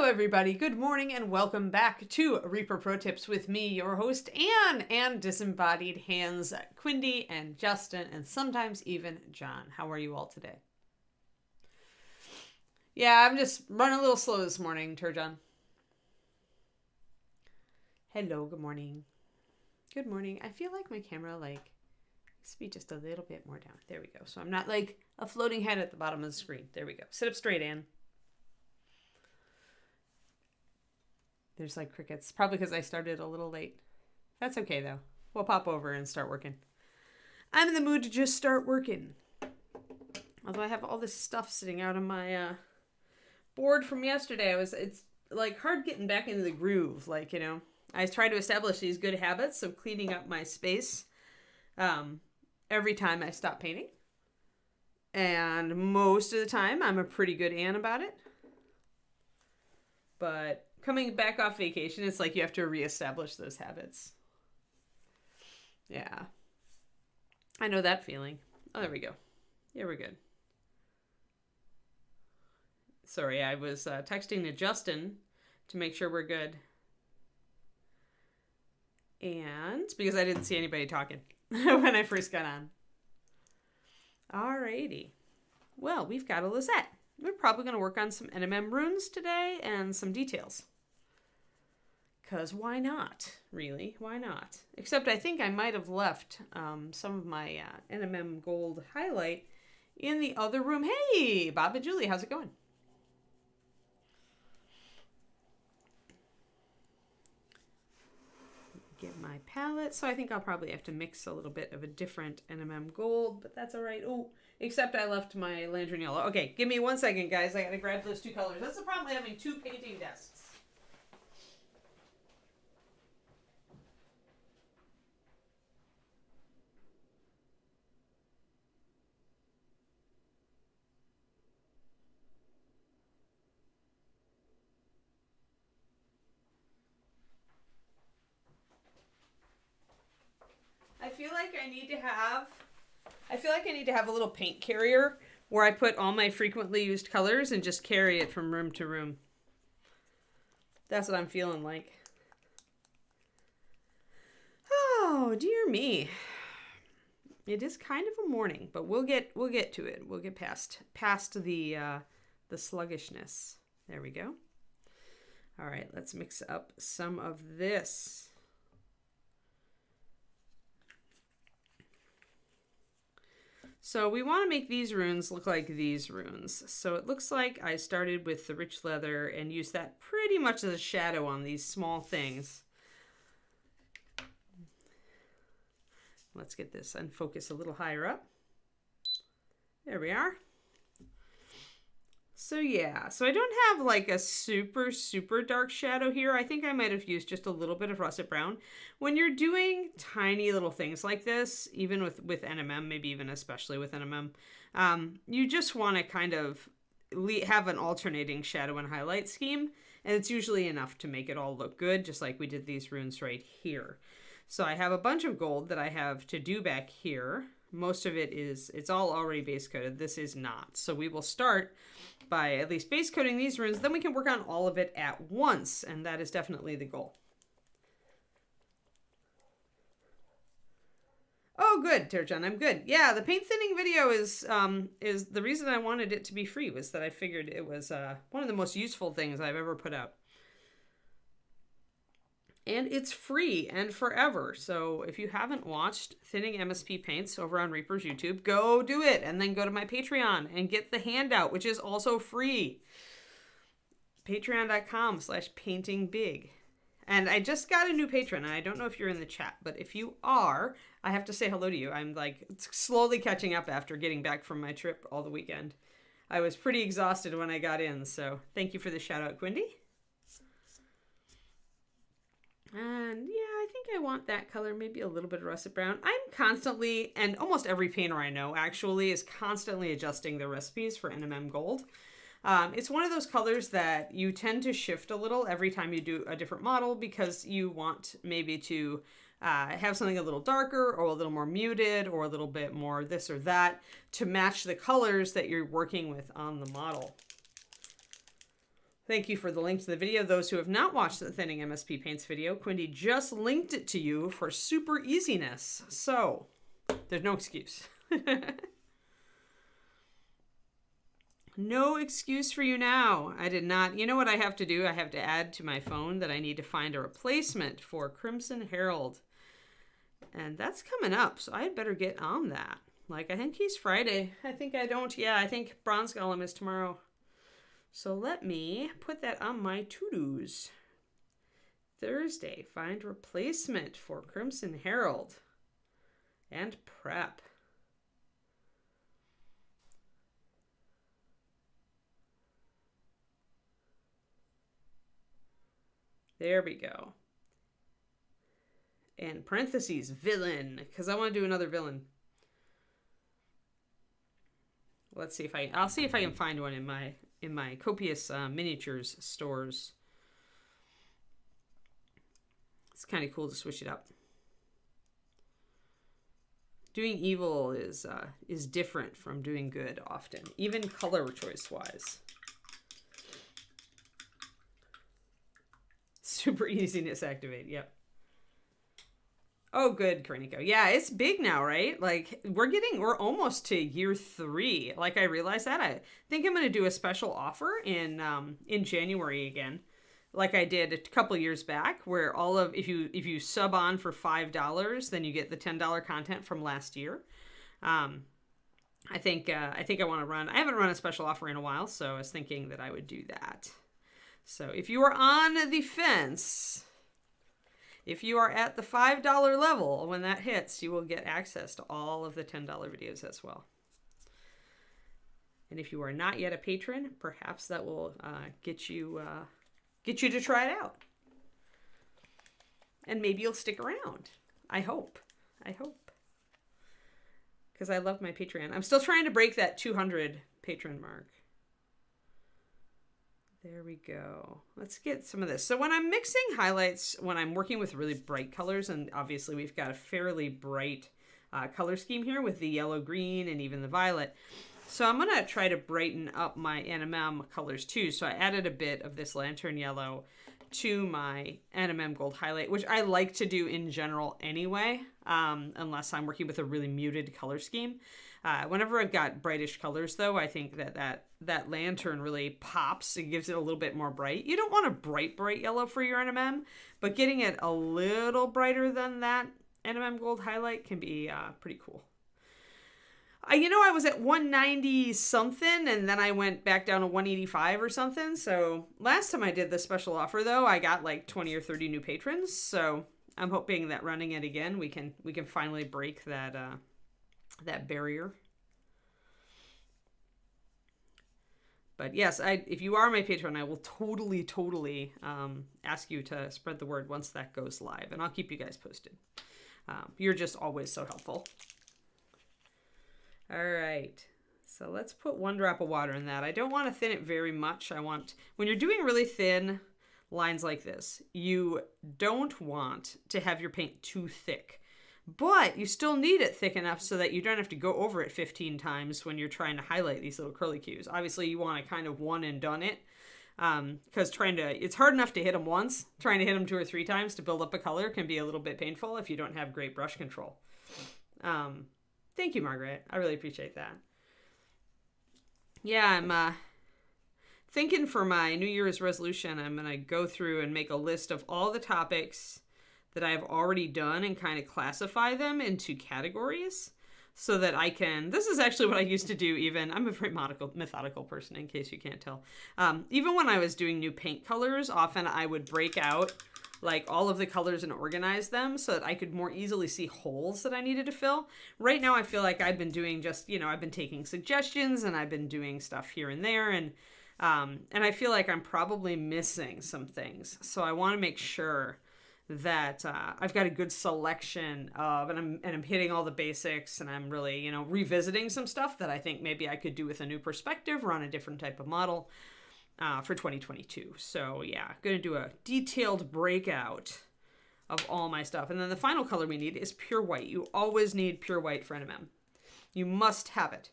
everybody. Good morning and welcome back to Reaper Pro Tips with me, your host, Anne, and disembodied hands, Quindy and Justin, and sometimes even John. How are you all today? Yeah, I'm just running a little slow this morning, Turjon. Hello, good morning. Good morning. I feel like my camera, needs to be just a little bit more down. There we go. So I'm not like a floating head at the bottom of the screen. There we go. Sit up straight, Anne. There's like crickets. Probably because I started a little late. That's okay though. We'll pop over and start working. I'm in the mood to just start working. Although I have all this stuff sitting out on my board from yesterday. It's like hard getting back into the groove. I try to establish these good habits of cleaning up my space every time I stop painting. And most of the time I'm a pretty good Ann about it. But coming back off vacation, it's like you have to reestablish those habits. Yeah. I know that feeling. Oh, there we go. Yeah, we're good. Sorry, I was texting to Justin to make sure we're good. And because I didn't see anybody talking when I first got on. Alrighty. Well, we've got a Lysette. We're probably going to work on some NMM runes today and some details. Because why not, really? Why not? Except I think I might have left some of my NMM gold highlight in the other room. Hey, Bob and Julie, how's it going? Get my palette. So I think I'll probably have to mix a little bit of a different NMM gold, but that's all right. Oh, except I left my lantern yellow. Okay, give me 1 second, guys. I got to grab those two colors. That's the problem with having two painting desks. I feel like I need to have a little paint carrier where I put all my frequently used colors and just carry it from room to room. That's what I'm feeling like. Oh, dear me. It is kind of a morning, but we'll get to it. We'll get past the sluggishness. There we go. All right, let's mix up some of this. So we want to make these runes look like these runes. So it looks like I started with the rich leather and used that pretty much as a shadow on these small things. Let's get this and focus a little higher up. There we are. So yeah, so I don't have like a super, super dark shadow here. I think I might have used just a little bit of russet brown. When you're doing tiny little things like this, even with NMM, maybe even especially with NMM, you just want to kind of have an alternating shadow and highlight scheme. And it's usually enough to make it all look good, just like we did these runes right here. So I have a bunch of gold that I have to do back here. Most of it's all already base coated. This is not. So we will start by at least base coating these runes, then we can work on all of it at once, and that is definitely the goal. Oh, good, Turjon, I'm good. Yeah, the paint thinning video is the reason I wanted it to be free was that I figured it was one of the most useful things I've ever put out. And it's free and forever. So if you haven't watched Thinning MSP Paints over on Reaper's YouTube, go do it. And then go to my Patreon and get the handout, which is also free. Patreon.com/paintingbig. And I just got a new patron, and I don't know if you're in the chat, but if you are, I have to say hello to you. I'm like slowly catching up after getting back from my trip all the weekend. I was pretty exhausted when I got in, so thank you for the shout out, Quindy. And yeah, I think I want that color, maybe a little bit of russet brown. I'm constantly, and almost every painter I know actually is constantly adjusting their recipes for NMM gold. It's one of those colors that you tend to shift a little every time you do a different model because you want maybe to have something a little darker or a little more muted or a little bit more this or that to match the colors that you're working with on the model. Thank you for the link to the video. Those who have not watched the Thinning MSP Paints video, Quindy just linked it to you for super easiness. So, there's no excuse. No excuse for you now. I did not. You know what I have to do? I have to add to my phone that I need to find a replacement for Crimson Herald. And that's coming up, so I'd better get on that. Like, I think he's Friday. I think Bronze Golem is tomorrow. So let me put that on my to-dos. Thursday, find replacement for Crimson Herald. And prep. There we go. In parentheses, villain, because I want to do another villain. Let's see if I'll see if I can find one in my copious miniatures stores. It's kind of cool to switch it up. Doing evil is different from doing good often, even color choice wise. Super easiness activate, yep. Oh, good, Karinico. Yeah, it's big now, right? Like, we're almost to year 3. Like, I realized that. I think I'm going to do a special offer in January again, like I did a couple years back, where if you sub on for $5, then you get the $10 content from last year. I think I want to run. I haven't run a special offer in a while, so I was thinking that I would do that. So if you are on the fence, if you are at the $5 level, when that hits, you will get access to all of the $10 videos as well. And if you are not yet a patron, perhaps that will get you to try it out. And maybe you'll stick around. I hope. Because I love my Patreon. I'm still trying to break that 200 patron mark. There we go. Let's get some of this. So when I'm mixing highlights, when I'm working with really bright colors, and obviously we've got a fairly bright color scheme here with the yellow, green, and even the violet. So I'm going to try to brighten up my NMM colors too. So I added a bit of this lantern yellow to my NMM gold highlight, which I like to do in general anyway, unless I'm working with a really muted color scheme. Whenever I've got brightish colors, though, I think that lantern really pops. It gives it a little bit more bright. You don't want a bright yellow for your NMM, but getting it a little brighter than that NMM gold highlight can be pretty cool. I was at 190 something, and then I went back down to 185 or something. So last time I did the special offer, though, I got like 20 or 30 new patrons. So I'm hoping that running it again, we can finally break that barrier. But yes, if you are my patron, I will totally ask you to spread the word once that goes live, and I'll keep you guys posted. You're just always so helpful. All right, so let's put 1 drop of water in that. I don't want to thin it very much. When you're doing really thin lines like this, you don't want to have your paint too thick, but you still need it thick enough so that you don't have to go over it 15 times when you're trying to highlight these little curly cues. Obviously, you want to kind of one and done it, because it's hard enough to hit them once. Trying to hit them 2 or 3 times to build up a color can be a little bit painful if you don't have great brush control. Thank you, Margaret. I really appreciate that. Yeah, I'm thinking for my New Year's resolution, I'm going to go through and make a list of all the topics that I've already done and kind of classify them into categories so that I can... This is actually what I used to do even... I'm a very methodical person, in case you can't tell. Even when I was doing new paint colors, often I would break out like all of the colors and organize them so that I could more easily see holes that I needed to fill. Right now I feel like I've been doing just, I've been taking suggestions and I've been doing stuff here and there, and I feel like I'm probably missing some things. So I want to make sure that I've got a good selection of, and I'm hitting all the basics, and I'm really, revisiting some stuff that I think maybe I could do with a new perspective or on a different type of model. For 2022. So yeah, going to do a detailed breakout of all my stuff. And then the final color we need is pure white. You always need pure white for NMM. You must have it.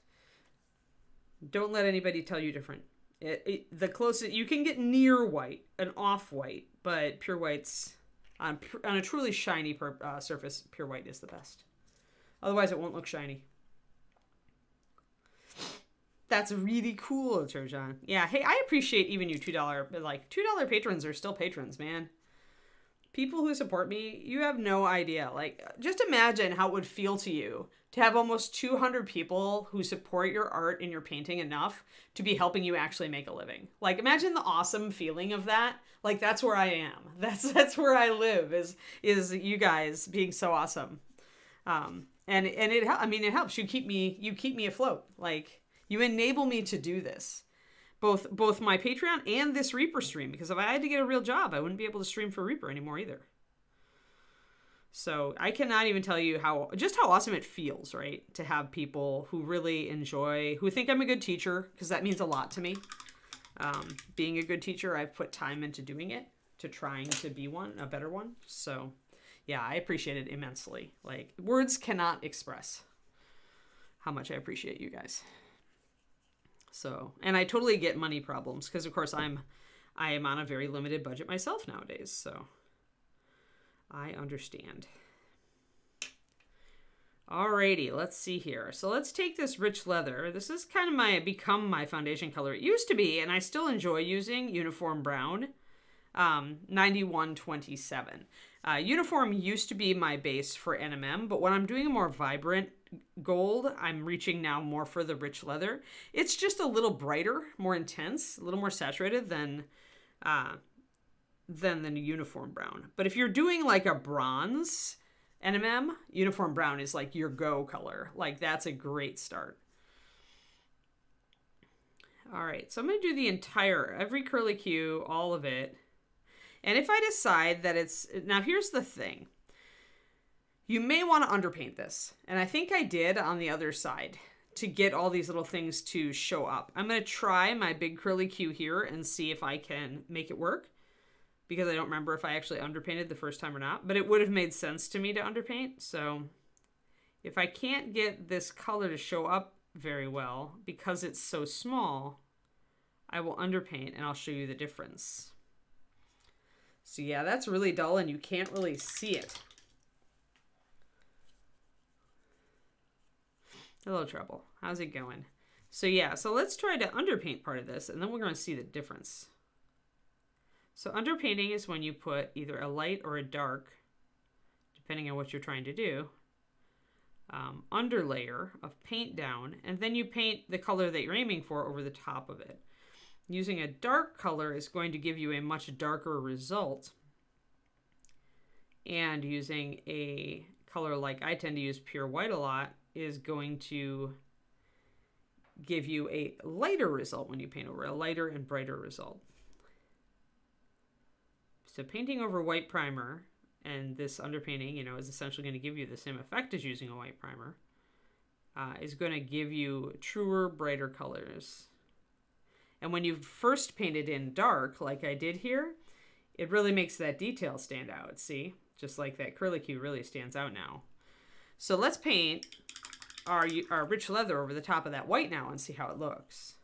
Don't let anybody tell you different. The closest you can get near white, an off-white, but pure white's on a truly shiny surface. Pure white is the best. Otherwise, it won't look shiny. That's really cool, Trojan. Yeah, hey, I appreciate even you $2, but like $2 patrons are still patrons, man. People who support me, you have no idea. Like, just imagine how it would feel to you to have almost 200 people who support your art and your painting enough to be helping you actually make a living. Like, imagine the awesome feeling of that. Like, that's where I am. That's where I live, is you guys being so awesome. And it helps. You keep me afloat. Like, you enable me to do this. Both my Patreon and this Reaper stream, because if I had to get a real job, I wouldn't be able to stream for Reaper anymore either. So I cannot even tell you how awesome it feels, right? To have people who really enjoy, who think I'm a good teacher, because that means a lot to me. Being a good teacher, I've put time into doing it, to trying to be a better one. So yeah, I appreciate it immensely. Like, words cannot express how much I appreciate you guys. So, and I totally get money problems because, of course, I am on a very limited budget myself nowadays. So, I understand. Alrighty, let's see here. So let's take this rich leather. This is kind of become my foundation color. It used to be, and I still enjoy using Uniform Brown, 9127. Uniform used to be my base for NMM, but when I'm doing a more vibrant gold, I'm reaching now more for the rich leather. It's just a little brighter, more intense, a little more saturated than the Uniform Brown. But if you're doing like a bronze NMM, Uniform Brown is like your go color. Like, that's a great start. All right, so I'm going to do every curlicue, all of it. And if I decide that now here's the thing. You may want to underpaint this. And I think I did on the other side to get all these little things to show up. I'm going to try my big curlicue here and see if I can make it work, because I don't remember if I actually underpainted the first time or not, but it would have made sense to me to underpaint. So if I can't get this color to show up very well because it's so small, I will underpaint and I'll show you the difference. So yeah, that's really dull and you can't really see it. Hello, Trouble. How's it going? So yeah, so let's try to underpaint part of this and then we're going to see the difference. So underpainting is when you put either a light or a dark, depending on what you're trying to do, underlayer of paint down, and then you paint the color that you're aiming for over the top of it. Using a dark color is going to give you a much darker result. And using a color like I tend to use pure white a lot is going to give you a lighter result when you paint over, a lighter and brighter result. So painting over white primer and this underpainting, is essentially going to give you the same effect as using a white primer, is going to give you truer, brighter colors. And when you first painted in dark, like I did here, it really makes that detail stand out. See? Just like that curlicue really stands out now. So let's paint our rich leather over the top of that white now and see how it looks.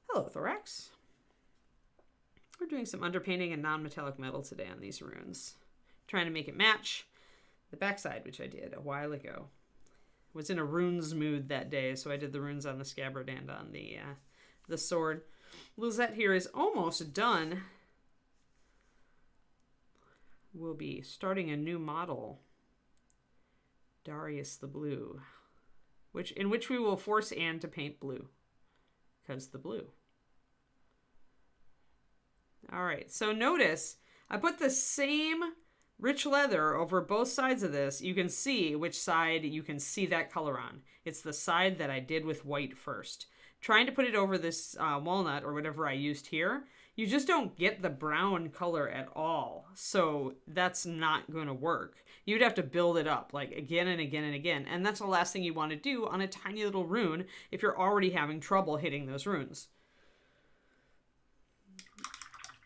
Hello, Thorax. We're doing some underpainting and non-metallic metal today on these runes. Trying to make it match the backside, which I did a while ago. Was in a runes mood that day, so I did the runes on the scabbard and on the sword. Lysette here is almost done. We'll be starting a new model, Darius the Blue, in which we will force Anne to paint blue, because the blue. All right, so notice I put the same rich leather over both sides of this. You can see which side you can see that color on. It's the side that I did with white first. Trying to put it over this walnut or whatever I used here, you just don't get the brown color at all. So that's not going to work. You'd have to build it up like again and again and again. And that's the last thing you want to do on a tiny little rune if you're already having trouble hitting those runes.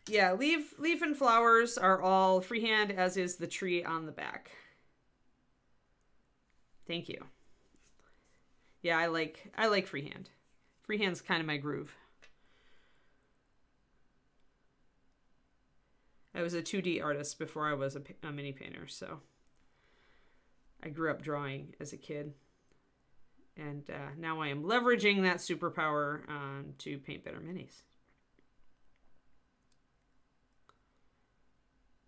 Yeah, leaf and flowers are all freehand, as is the tree on the back. Thank you. Yeah, I like freehand. Freehand's kind of my groove. I was a 2D artist before I was a mini painter, so I grew up drawing as a kid. And now I am leveraging that superpower to paint better minis.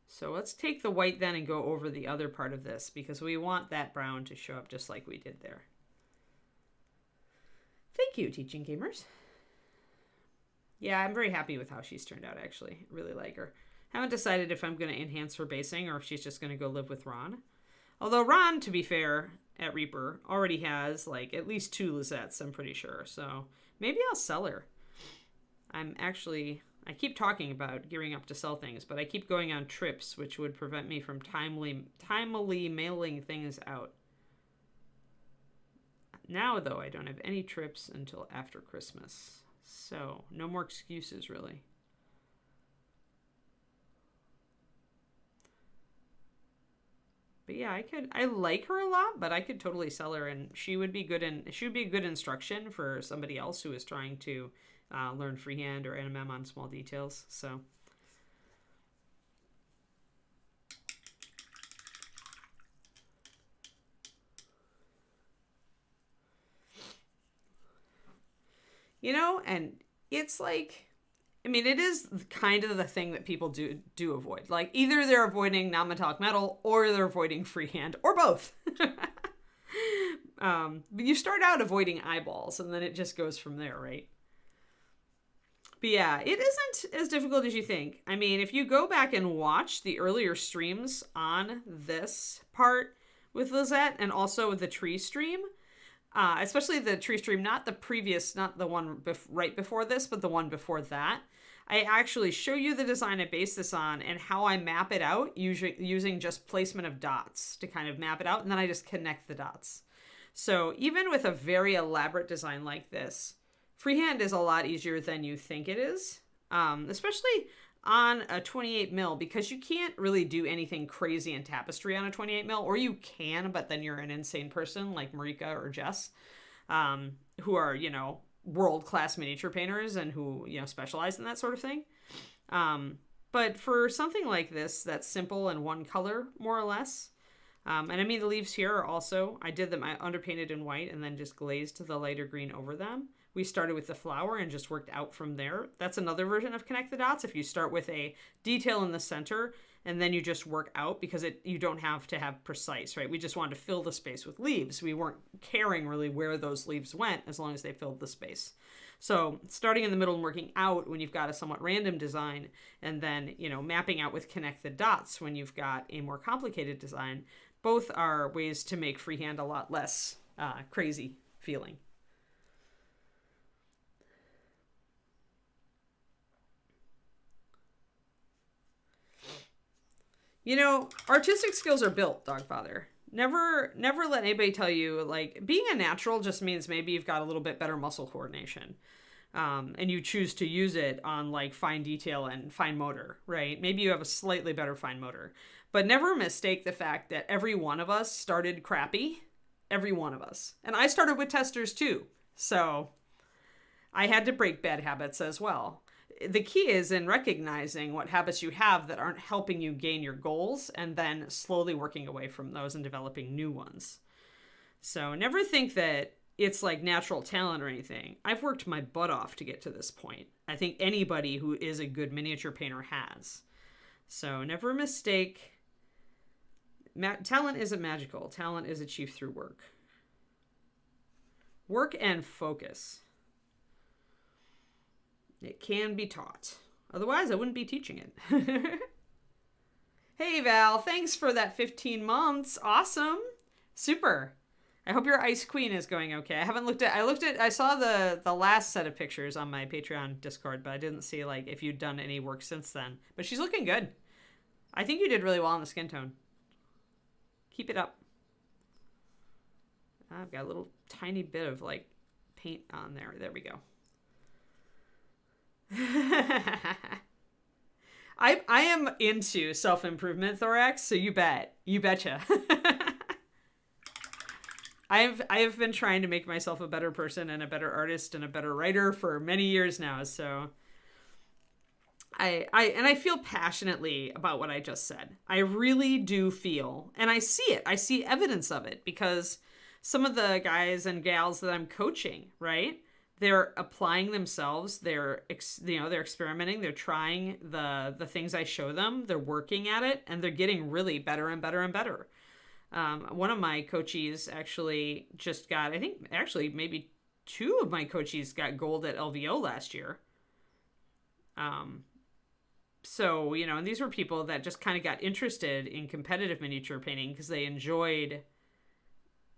So let's take the white then and go over the other part of this, because we want that brown to show up just like we did there. Thank you, Teaching Gamers. Yeah, I'm very happy with how she's turned out, actually. I really like her. Haven't decided if I'm going to enhance her basing or if she's just going to go live with Ron. Although Ron, to be fair, at Reaper, already has like at least 2 Lysettes, I'm pretty sure. So maybe I'll sell her. I keep talking about gearing up to sell things, but I keep going on trips, which would prevent me from timely mailing things out. Now, though, I don't have any trips until after Christmas. So, no more excuses, really. But yeah, I like her a lot, but I could totally sell her, and she would be good instruction for somebody else who is trying to learn freehand or NMM on small details. So and it's like, I mean, it is kind of the thing that people do avoid. Like, either they're avoiding non-metallic metal or they're avoiding freehand, or both. You start out avoiding eyeballs, and then it just goes from there, right? But yeah, it isn't as difficult as you think. I mean, if you go back and watch the earlier streams on this part with Lysette, and also with the tree stream, especially the tree stream, not the one right before this, but the one before that, I actually show you the design I base this on and how I map it out using just placement of dots to kind of map it out, and then I just connect the dots. So even with a very elaborate design like this, freehand is a lot easier than you think it is, especially on a 28 mil, because you can't really do anything crazy in tapestry on a 28 mil, or you can, but then you're an insane person like Marika or Jess, who are, world-class miniature painters and who, specialize in that sort of thing. But for something like this, that's simple and one color, more or less. And I mean, the leaves here are also, I underpainted in white and then just glazed the lighter green over them. We started with the flower and just worked out from there. That's another version of connect the dots. If you start with a detail in the center and then you just work out, because you don't have to have precise, right? We just wanted to fill the space with leaves. We weren't caring really where those leaves went as long as they filled the space. So starting in the middle and working out when you've got a somewhat random design, and then, mapping out with connect the dots when you've got a more complicated design, both are ways to make freehand a lot less crazy feeling. Artistic skills are built, Dogfather. Never let anybody tell you, like, being a natural just means maybe you've got a little bit better muscle coordination. And you choose to use it on, like, fine detail and fine motor, right? Maybe you have a slightly better fine motor. But never mistake the fact that every one of us started crappy. Every one of us. And I started with testers too. So I had to break bad habits as well. The key is in recognizing what habits you have that aren't helping you gain your goals, and then slowly working away from those and developing new ones. So never think that it's like natural talent or anything. I've worked my butt off to get to this point. I think anybody who is a good miniature painter has. So never mistake. Talent isn't magical. Talent is achieved through work. Work and focus. It can be taught. Otherwise, I wouldn't be teaching it. Hey, Val, thanks for that 15 months. Awesome. Super. I hope your Ice Queen is going okay. I saw the last set of pictures on my Patreon Discord, but I didn't see, like, if you'd done any work since then. But she's looking good. I think you did really well on the skin tone. Keep it up. I've got a little tiny bit of, like, paint on there. There we go. I am into self-improvement, Thorax, so you betcha. I have been trying to make myself a better person and a better artist and a better writer for many years now, so I feel passionately about what I just said. I really do feel, and I see it. I see evidence of it because some of the guys and gals that I'm coaching, right? They're applying themselves. They're they're experimenting. They're trying the things I show them. They're working at it, and they're getting really better and better and better. One of my coaches actually just got, I think actually maybe two of my coaches got gold at LVO last year. So, and these were people that just kind of got interested in competitive miniature painting because they enjoyed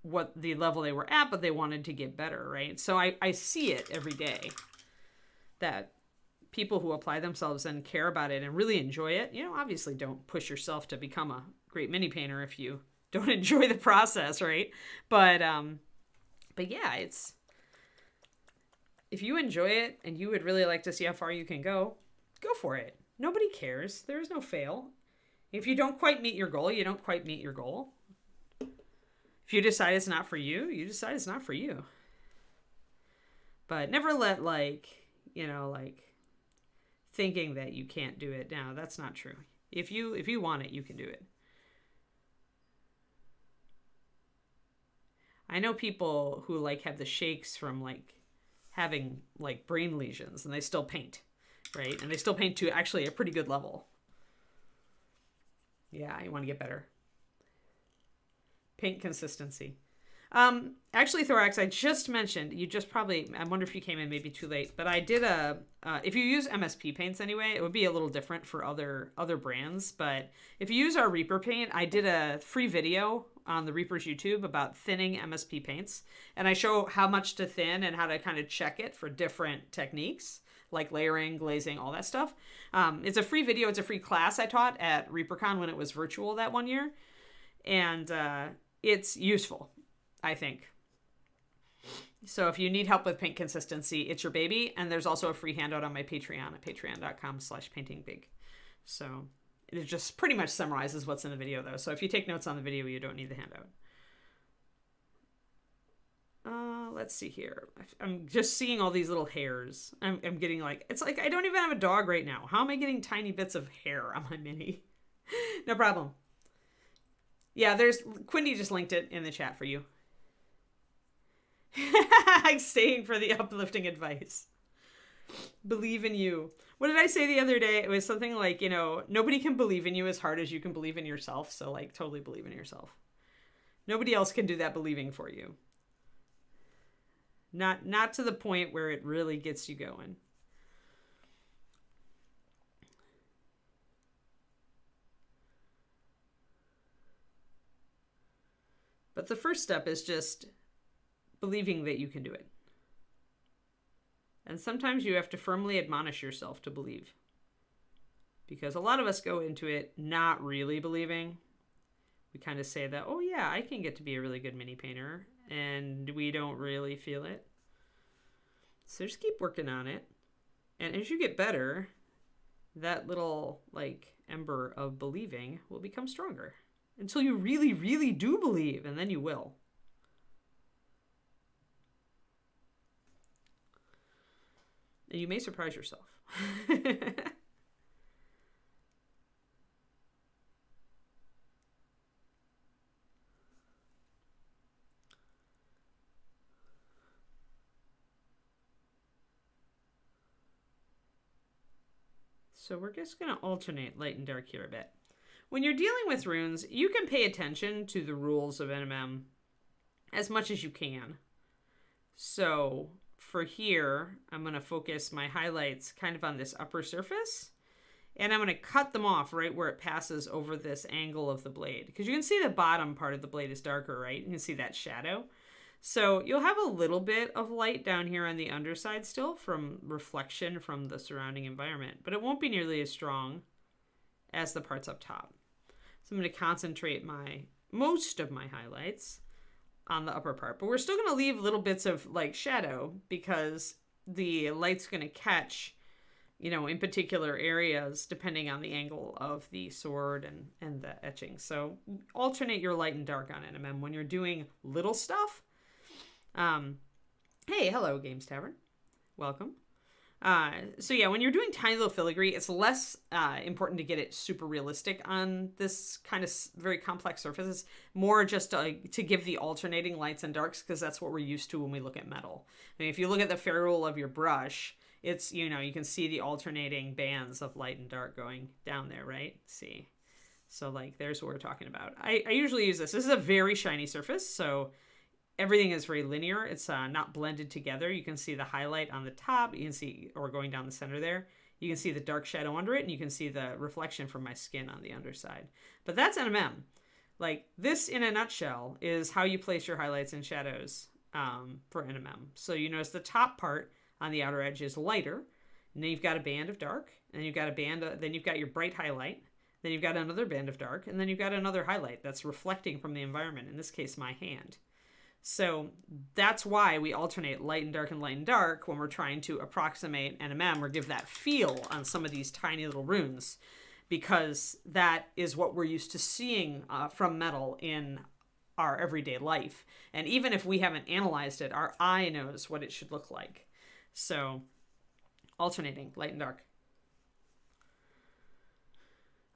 what the level they were at, but they wanted to get better, right? So I see it every day that people who apply themselves and care about it and really enjoy it, obviously don't push yourself to become a great mini painter if you don't enjoy the process, right? But yeah, if you enjoy it and you would really like to see how far you can go for it. Nobody cares. There is no fail. If you don't quite meet your goal, you don't quite meet your goal. If you decide it's not for you, you decide it's not for you. But never let thinking that you can't do it. No, that's not true. If you want it, you can do it. I know people who have the shakes from having brain lesions and they still paint, right? And they still paint to actually a pretty good level. Yeah, you want to get better. Paint consistency. Actually, Thorax, I just mentioned, I wonder if you came in maybe too late, but I did if you use MSP paints anyway, it would be a little different for other brands. But if you use our Reaper paint, I did a free video on the Reaper's YouTube about thinning MSP paints. And I show how much to thin and how to kind of check it for different techniques, like layering, glazing, all that stuff. It's a free video. It's a free class I taught at ReaperCon when it was virtual that one year. And it's useful, I think. So if you need help with paint consistency, it's your baby. And there's also a free handout on my Patreon at patreon.com/paintingbig. So it just pretty much summarizes what's in the video, though. So if you take notes on the video, you don't need the handout. Let's see here. I'm just seeing all these little hairs. I'm getting it's like I don't even have a dog right now. How am I getting tiny bits of hair on my mini? No problem. Yeah, Quindy just linked it in the chat for you. I'm staying for the uplifting advice. Believe in you. What did I say the other day? It was something like, nobody can believe in you as hard as you can believe in yourself. So totally believe in yourself. Nobody else can do that believing for you. Not to the point where it really gets you going. But the first step is just believing that you can do it. And sometimes you have to firmly admonish yourself to believe. Because a lot of us go into it not really believing. We kind of say that, oh yeah, I can get to be a really good mini painter. And we don't really feel it. So just keep working on it. And as you get better, that little ember of believing will become stronger. Until you really, really do believe, and then you will. And you may surprise yourself. So we're just going to alternate light and dark here a bit. When you're dealing with runes, you can pay attention to the rules of NMM as much as you can. So for here, I'm going to focus my highlights kind of on this upper surface. And I'm going to cut them off right where it passes over this angle of the blade. Because you can see the bottom part of the blade is darker, right? You can see that shadow. So you'll have a little bit of light down here on the underside still from reflection from the surrounding environment. But it won't be nearly as strong as the parts up top. So I'm going to concentrate most of my highlights on the upper part. But we're still going to leave little bits of shadow because the light's going to catch, in particular areas depending on the angle of the sword and the etching. So alternate your light and dark on NMM when you're doing little stuff. Hey, hello, Games Tavern. Welcome. So yeah, when you're doing tiny little filigree, it's less important to get it super realistic on this kind of very complex surfaces. More just to give the alternating lights and darks, because that's what we're used to when we look at metal. I mean, if you look at the ferrule of your brush, it's, you know, you can see the alternating bands of light and dark going down there, right? See? So like, there's what we're talking about. I usually use this. This is a very shiny surface, so everything is very linear. It's not blended together. You can see the highlight on the top. You can see, or going down the center there, you can see the dark shadow under it, and you can see the reflection from my skin on the underside. But that's NMM. Like, this in a nutshell is how you place your highlights and shadows for NMM. So you notice the top part on the outer edge is lighter, and then you've got a band of dark, and you've got a band then you've got your bright highlight, then you've got another band of dark, and then you've got another highlight that's reflecting from the environment, in this case my hand. So that's why we alternate light and dark when we're trying to approximate NMM or give that feel on some of these tiny little runes, because that is what we're used to seeing from metal in our everyday life. And even if we haven't analyzed it, our eye knows what it should look like. So alternating light and dark.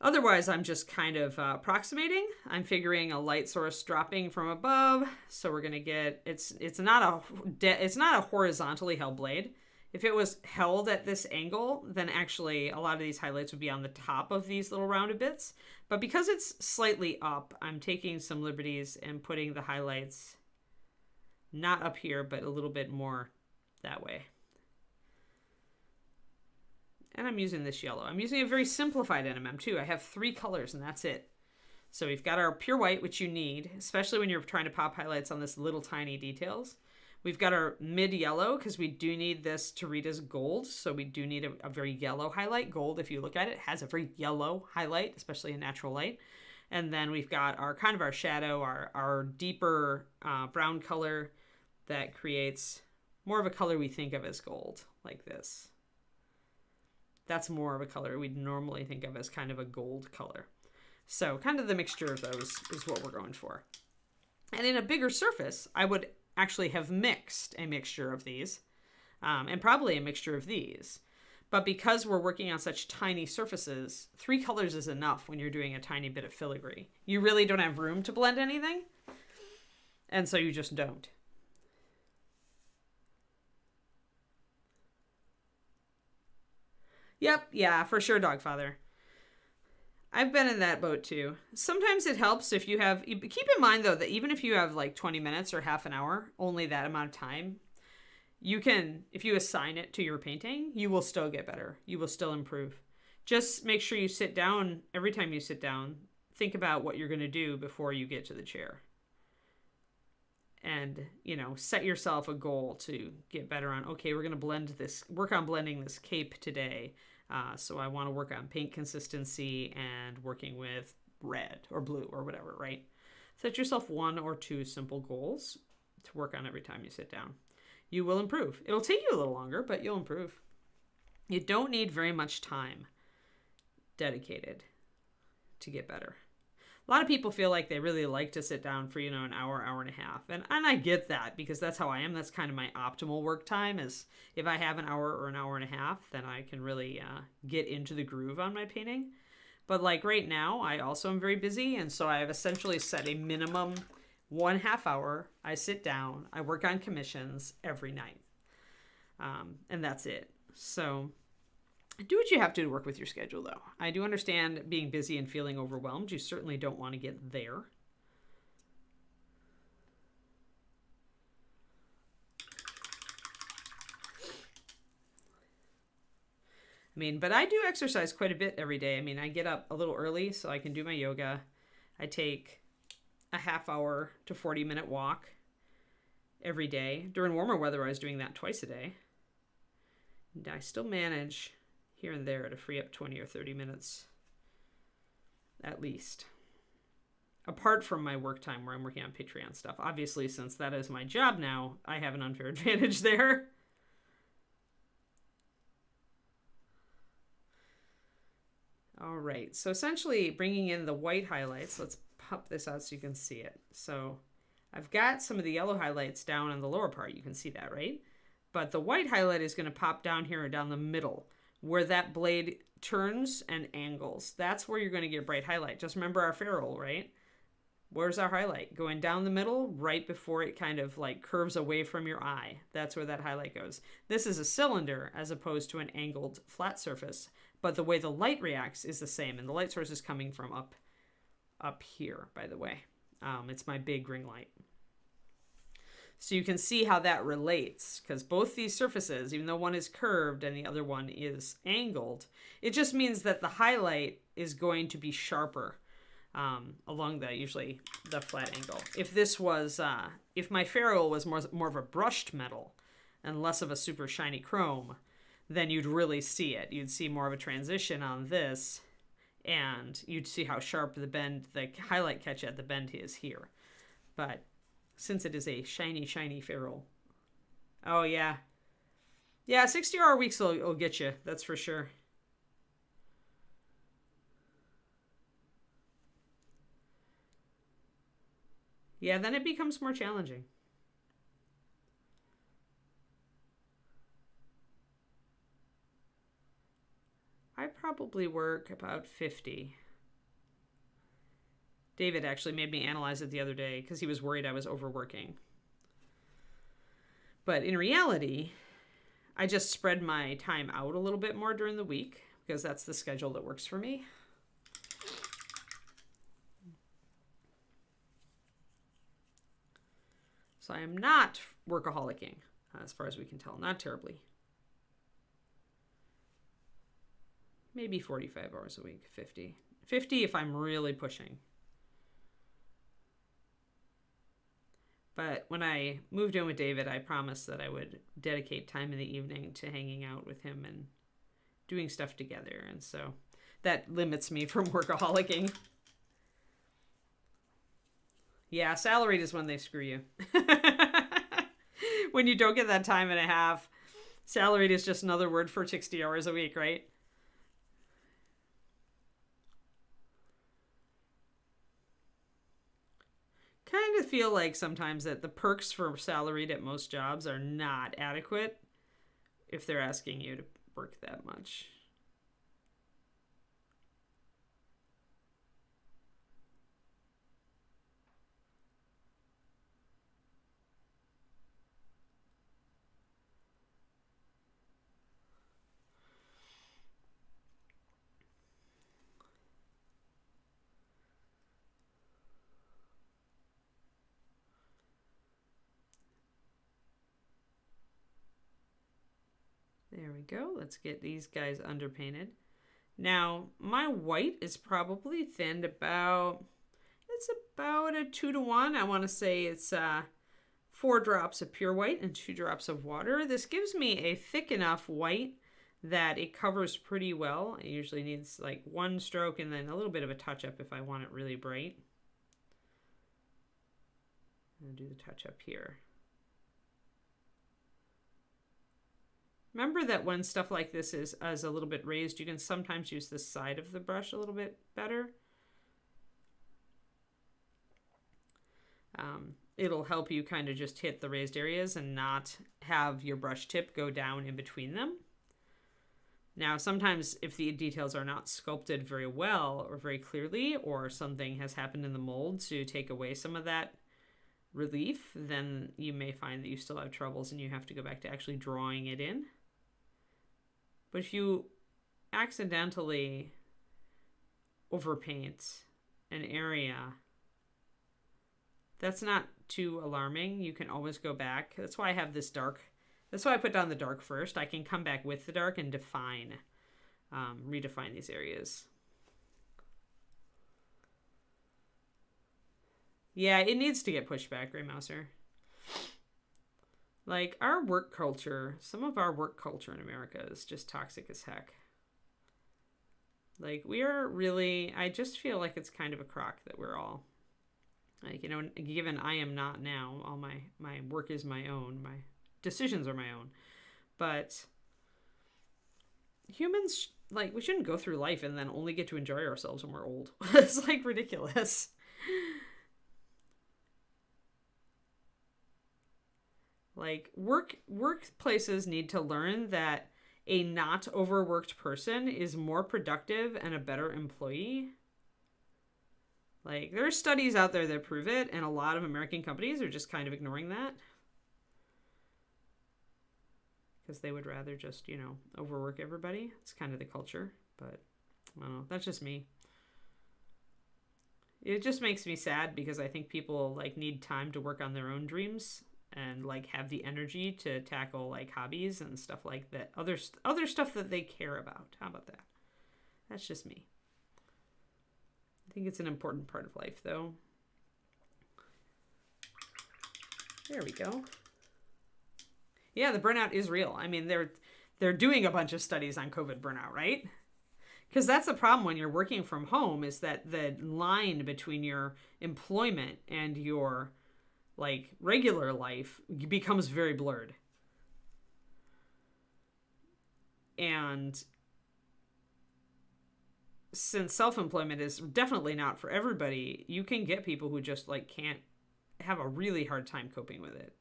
Otherwise, I'm just kind of approximating. I'm figuring a light source dropping from above. So we're going to get, it's not a horizontally held blade. If it was held at this angle, then actually a lot of these highlights would be on the top of these little rounded bits. But because it's slightly up, I'm taking some liberties and putting the highlights not up here, but a little bit more that way. And I'm using this yellow. I'm using a very simplified NMM too. I have 3 colors and that's it. So we've got our pure white, which you need, especially when you're trying to pop highlights on this little tiny details. We've got our mid yellow, because we do need this to read as gold. So we do need a very yellow highlight. Gold, if you look at it, has a very yellow highlight, especially in natural light. And then we've got our kind of our shadow, our deeper brown color that creates more of a color we think of as gold, like this. That's more of a color we'd normally think of as kind of a gold color. So kind of the mixture of those is what we're going for. And in a bigger surface, I would actually have mixed a mixture of these and probably a mixture of these. But because we're working on such tiny surfaces, 3 colors is enough when you're doing a tiny bit of filigree. You really don't have room to blend anything, and so you just don't. Yep, yeah, for sure, Dogfather. I've been in that boat too. Sometimes it helps if you have, keep in mind though, that even if you have like 20 minutes or half an hour, only that amount of time, you can, if you assign it to your painting, you will still get better. You will still improve. Just make sure you sit down, every time you sit down, think about what you're going to do before you get to the chair. And, you know, set yourself a goal to get better on, okay, we're going to blend this, work on blending this cape today. So I want to work on paint consistency and working with red or blue or whatever, right? Set yourself 1 or 2 simple goals to work on every time you sit down. You will improve. It'll take you a little longer, but you'll improve. You don't need very much time dedicated to get better. A lot of people feel like they really like to sit down for, you know, an hour, hour and a half. And I get that, because that's how I am. That's kind of my optimal work time, is if I have an hour or an hour and a half, then I can really get into the groove on my painting. But like right now, I also am very busy. And so I have essentially set a minimum 1/2 hour. I sit down, I work on commissions every night. And that's it. So do what you have to work with your schedule, though. I do understand being busy and feeling overwhelmed. You certainly don't want to get there. I mean, but I do exercise quite a bit every day. I mean, I get up a little early so I can do my yoga. I take a 1/2 hour to 40-minute walk every day. During warmer weather, I was doing that twice a day. And I still manage here and there to free up 20 or 30 minutes at least, apart from my work time where I'm working on Patreon stuff. Obviously, since that is my job now, I have an unfair advantage there. All right, so essentially bringing in the white highlights. Let's pop this out so you can see it. So I've got some of the yellow highlights down on the lower part. You can see that, right? But the white highlight is going to pop down here and down the middle where that blade turns and angles. That's where you're going to get bright highlight. Just remember our ferrule, right? Where's our highlight? Going down the middle, right before it kind of like curves away from your eye. That's where that highlight goes. This is a cylinder as opposed to an angled flat surface, but the way the light reacts is the same. And the light source is coming from up here, by the way. It's my big ring light. So you can see how that relates, because both these surfaces, even though one is curved and the other one is angled, it just means that the highlight is going to be sharper along usually the flat angle. If this was, if my ferrule was more of a brushed metal and less of a super shiny chrome, then you'd really see it. You'd see more of a transition on this, and you'd see how sharp the highlight catch at the bend is here. But since it is a shiny, shiny ferrule. Oh, yeah. Yeah, 60-hour weeks will get you. That's for sure. Yeah, then it becomes more challenging. I probably work about 50. David actually made me analyze it the other day because he was worried I was overworking. But in reality, I just spread my time out a little bit more during the week because that's the schedule that works for me. So I am not workaholicing, as far as we can tell. Not terribly. Maybe 45 hours a week, 50. 50 if I'm really pushing. But when I moved in with David, I promised that I would dedicate time in the evening to hanging out with him and doing stuff together. And so that limits me from workaholicing. Yeah, salaried is when they screw you. When you don't get that time and a half, salaried is just another word for 60 hours a week, right? Kind of feel like sometimes that the perks for salaried at most jobs are not adequate if they're asking you to work that much. There we go. Let's get these guys underpainted. Now, my white is probably thinned about, it's about a 2-to-1. I want to say it's 4 drops of pure white and 2 drops of water. This gives me a thick enough white that it covers pretty well. It usually needs like 1 stroke and then a little bit of a touch-up if I want it really bright. I'm going to do the touch-up here. Remember that when stuff like this is a little bit raised, you can sometimes use the side of the brush a little bit better. It'll help you kind of just hit the raised areas and not have your brush tip go down in between them. Now, sometimes if the details are not sculpted very well or very clearly, or something has happened in the mold to take away some of that relief, then you may find that you still have troubles and you have to go back to actually drawing it in. But if you accidentally overpaint an area, that's not too alarming. You can always go back. That's why I have this dark. That's why I put down the dark first. I can come back with the dark and redefine these areas. Yeah, it needs to get pushed back, Grey Mouser. Like, our work culture, some of our work culture in America is just toxic as heck. Like, we are really, I just feel like it's kind of a crock that we're all, like, you know, given I am not now, all my work is my own, my decisions are my own. But humans, like, we shouldn't go through life and then only get to enjoy ourselves when we're old. It's, like, ridiculous. Like workplaces need to learn that a not overworked person is more productive and a better employee. Like, there are studies out there that prove it, and a lot of American companies are just kind of ignoring that. Because they would rather just, overwork everybody. It's kind of the culture, but I don't know. That's just me. It just makes me sad because I think people, like, need time to work on their own dreams and, like, have the energy to tackle, like, hobbies and stuff like that. Other stuff that they care about. How about that? That's just me. I think it's an important part of life, though. There we go. Yeah, the burnout is real. I mean, they're doing a bunch of studies on COVID burnout, right? Because that's the problem when you're working from home, is that the line between your employment and your, like, regular life becomes very blurred. And since self-employment is definitely not for everybody, you can get people who just, like, can't, have a really hard time coping with it.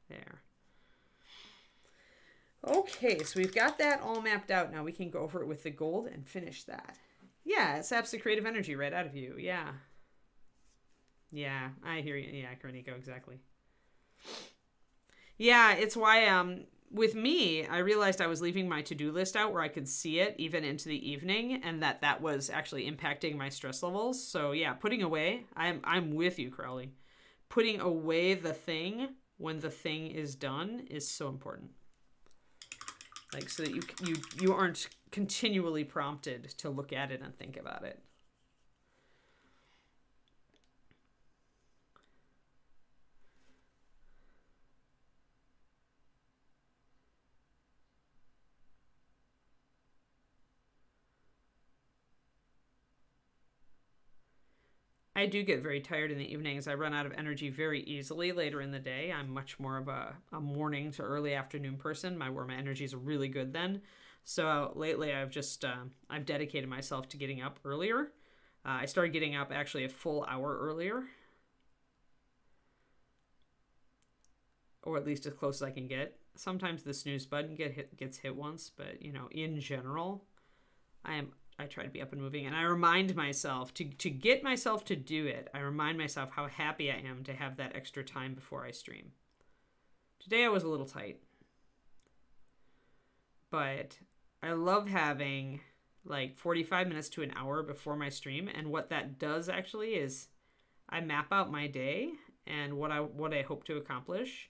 There. Okay, so we've got that all mapped out. Now we can go over it with the gold and finish that. Yeah, it saps the creative energy right out of you. Yeah. Yeah, I hear you. Yeah, Kariniko, exactly. Yeah, it's why with me, I realized I was leaving my to-do list out where I could see it even into the evening, and that was actually impacting my stress levels. So yeah, putting away, I'm with you, Crowley. Putting away the thing when the thing is done is so important. Like, so that you aren't continually prompted to look at it and think about it. I do get very tired in the evenings. I run out of energy very easily later in the day. I'm much more of a morning to early afternoon person. Where my energy is really good then. So lately I've just, I've dedicated myself to getting up earlier. I started getting up actually a full hour earlier. Or at least as close as I can get. Sometimes the snooze button gets hit once, but, in general, I try to be up and moving, and I remind myself to get myself to do it. I remind myself how happy I am to have that extra time before I stream. Today I was a little tight, but I love having like 45 minutes to an hour before my stream. And what that does actually is I map out my day and what I hope to accomplish.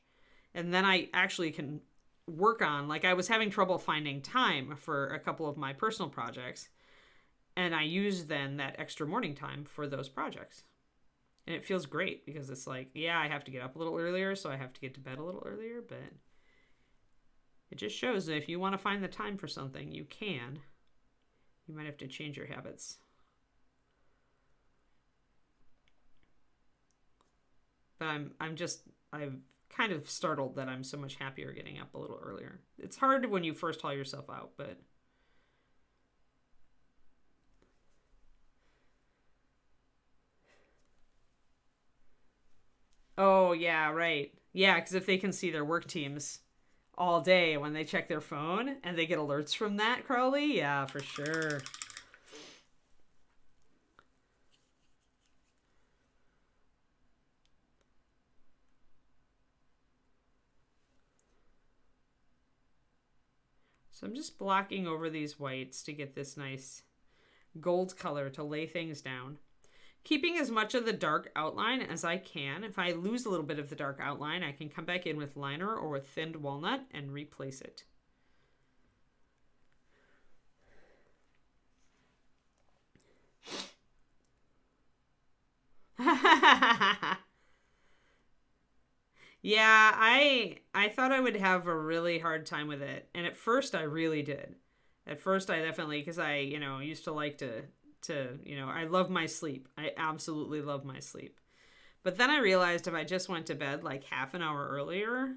And then I actually can work on, like, I was having trouble finding time for a couple of my personal projects. And I use then that extra morning time for those projects. And it feels great because it's like, yeah, I have to get up a little earlier, so I have to get to bed a little earlier. But it just shows that if you want to find the time for something, you can. You might have to change your habits. But I'm kind of startled that I'm so much happier getting up a little earlier. It's hard when you first haul yourself out, but... Oh, yeah, right. Yeah, because if they can see their work teams all day when they check their phone and they get alerts from that, Crowley, yeah, for sure. So I'm just blocking over these whites to get this nice gold color to lay things down. Keeping as much of the dark outline as I can. If I lose a little bit of the dark outline, I can come back in with liner or with thinned walnut and replace it. Yeah, I thought I would have a really hard time with it. And at first I really did. At first I definitely, because I, used to like to, I love my sleep. I absolutely love my sleep. But then I realized if I just went to bed like half an hour earlier,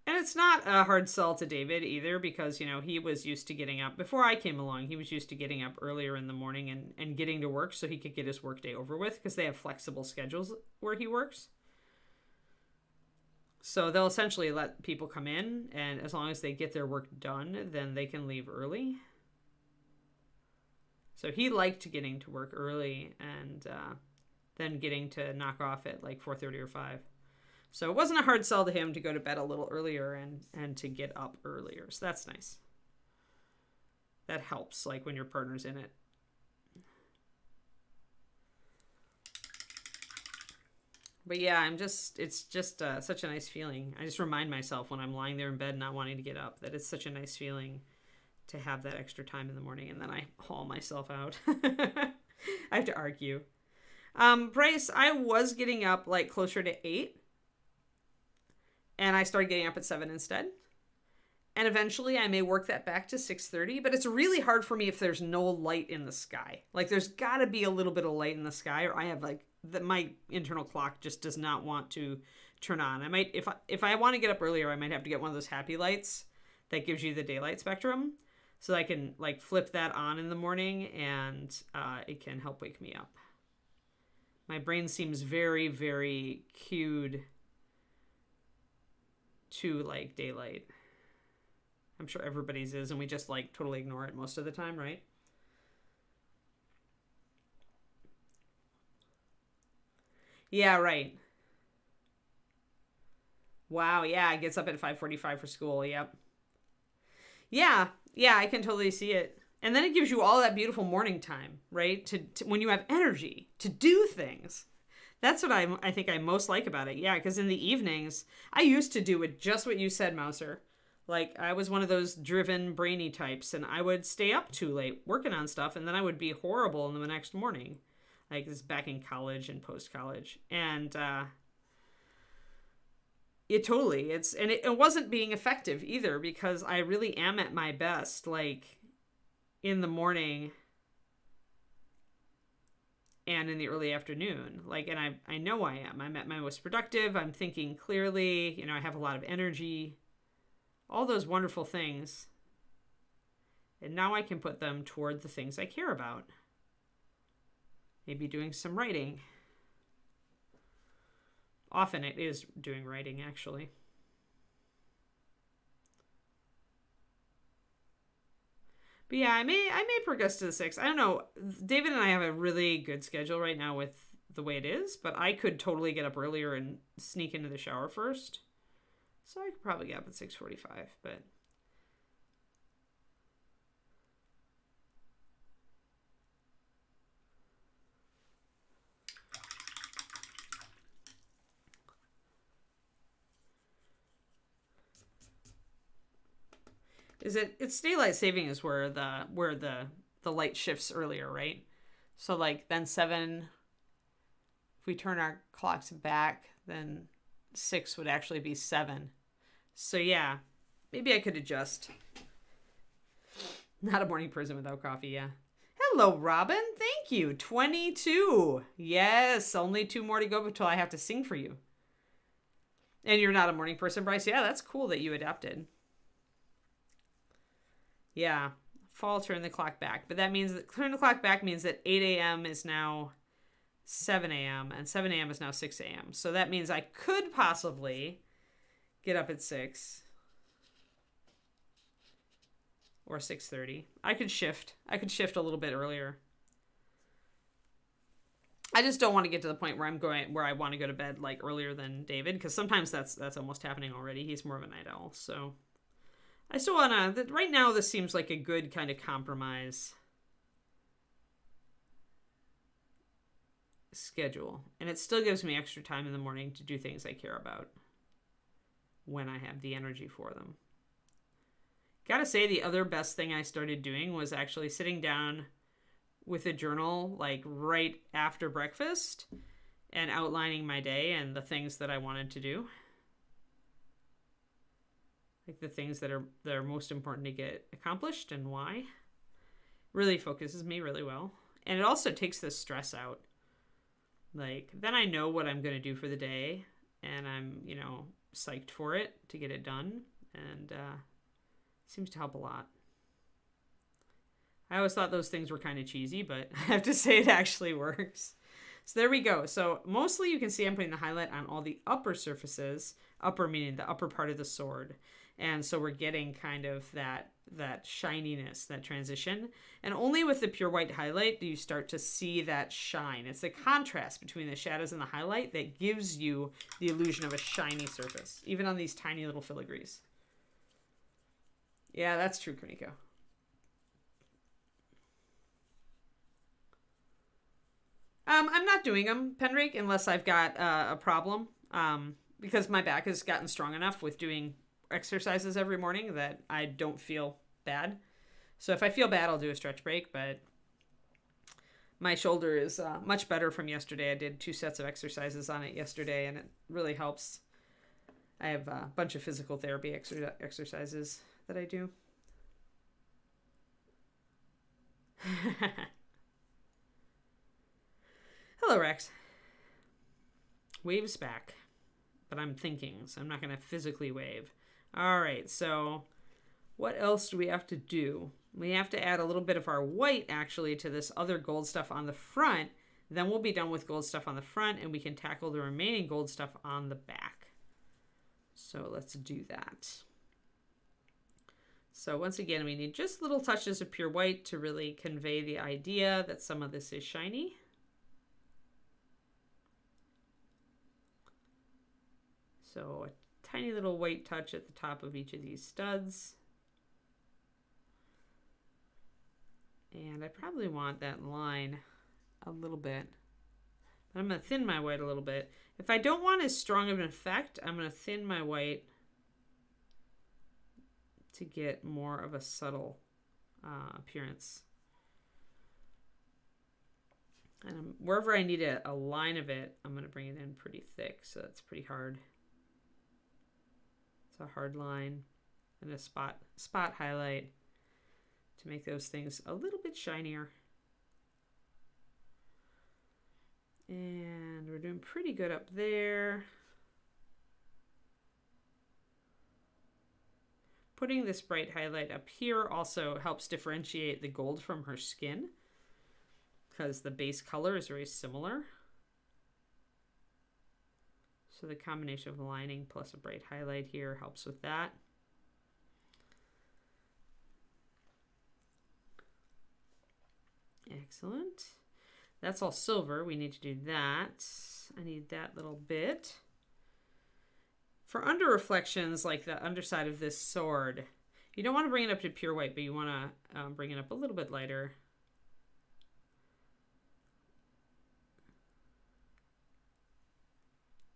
and it's not a hard sell to David either, because, he was used to getting up. Before I came along, he was used to getting up earlier in the morning and getting to work so he could get his workday over with, because they have flexible schedules where he works. So they'll essentially let people come in, and as long as they get their work done, then they can leave early. So he liked getting to work early and then getting to knock off at like 4:30 or 5. So it wasn't a hard sell to him to go to bed a little earlier and to get up earlier. So that's nice. That helps, like when your partner's in it. But yeah, it's just such a nice feeling. I just remind myself when I'm lying there in bed not wanting to get up that it's such a nice feeling to have that extra time in the morning, and then I haul myself out. I have to argue. Bryce, I was getting up like closer to 8, and I started getting up at 7 instead. And eventually I may work that back to 6:30, but it's really hard for me if there's no light in the sky. Like there's got to be a little bit of light in the sky, or I have like my internal clock just does not want to turn on. I might, if I want to get up earlier, I might have to get one of those happy lights that gives you the daylight spectrum, so I can like flip that on in the morning, and it can help wake me up. My brain seems very, very cued to like daylight. I'm sure everybody's is, and we just like totally ignore it most of the time, right? Yeah, right. Wow, yeah, it gets up at 5:45 for school. Yep. Yeah, yeah, I can totally see it. And then it gives you all that beautiful morning time, right? To when you have energy to do things. That's what I think I most like about it. Yeah, because in the evenings, I used to do it just what you said, Mouser. Like, I was one of those driven, brainy types, and I would stay up too late working on stuff, and then I would be horrible in the next morning. Like, this is back in college and post-college. And it wasn't being effective either, because I really am at my best, like, in the morning and in the early afternoon. Like, and I know I am. I'm at my most productive. I'm thinking clearly. I have a lot of energy. All those wonderful things. And now I can put them toward the things I care about. Maybe doing some writing. Often it is doing writing, actually. But yeah, I may progress to the 6. I don't know. David and I have a really good schedule right now with the way it is, but I could totally get up earlier and sneak into the shower first. So I could probably get up at 6:45, but it's daylight saving is where the light shifts earlier, right? So like then 7, if we turn our clocks back, then 6 would actually be 7. So yeah, maybe I could adjust. Not a morning person without coffee, yeah. Hello, Robin. Thank you. 22. Yes, only 2 more to go until I have to sing for you. And you're not a morning person, Bryce. Yeah, that's cool that you adapted. Yeah, fall, turn the clock back. But that means that turn the clock back means that 8 a.m. is now 7 a.m. and 7 a.m. is now 6 a.m. So that means I could possibly get up at 6 or 6:30. I could shift a little bit earlier. I just don't want to get to the point where I want to go to bed like earlier than David, because sometimes that's almost happening already. He's more of a night owl, so I still want to. Right now, this seems like a good kind of compromise schedule, and it still gives me extra time in the morning to do things I care about when I have the energy for them. Gotta say, the other best thing I started doing was actually sitting down with a journal like right after breakfast and outlining my day and the things that I wanted to do. Like the things that are most important to get accomplished and why. Really focuses me really well. And it also takes the stress out. Like, then I know what I'm going to do for the day, and I'm, psyched for it to get it done, and seems to help a lot. I always thought those things were kind of cheesy, but I have to say it actually works. So there we go. So mostly you can see I'm putting the highlight on all the upper surfaces, upper meaning the upper part of the sword. And so we're getting kind of that shininess, that transition. And only with the pure white highlight do you start to see that shine. It's the contrast between the shadows and the highlight that gives you the illusion of a shiny surface, even on these tiny little filigrees. Yeah, that's true, Kuniko. I'm not doing them, Pendrake, unless I've got a problem, because my back has gotten strong enough with doing exercises every morning that I don't feel bad. So if I feel bad, I'll do a stretch break, but my shoulder is much better from yesterday. I did 2 sets of exercises on it yesterday, and it really helps. I have a bunch of physical therapy exercises that I do. Hello, Rex. Wave's back, but I'm thinking, so I'm not going to physically wave. All right, so what else do we have to do? We have to add a little bit of our white, actually, to this other gold stuff on the front. Then we'll be done with gold stuff on the front, and we can tackle the remaining gold stuff on the back. So let's do that. So once again, we need just little touches of pure white to really convey the idea that some of this is shiny. So a tiny little white touch at the top of each of these studs. And I probably want that line a little bit. But I'm going to thin my white a little bit. If I don't want as strong of an effect, I'm going to thin my white to get more of a subtle appearance. And wherever I need a line of it, I'm going to bring it in pretty thick, so that's pretty hard. It's a hard line and a spot highlight to make those things a little bit shinier. And we're doing pretty good up there. Putting this bright highlight up here also helps differentiate the gold from her skin, because the base color is very similar. So the combination of the lining plus a bright highlight here helps with that. Excellent. That's all silver. We need to do that. I need that little bit. For under reflections, like the underside of this sword, you don't want to bring it up to pure white, but you want to bring it up a little bit lighter.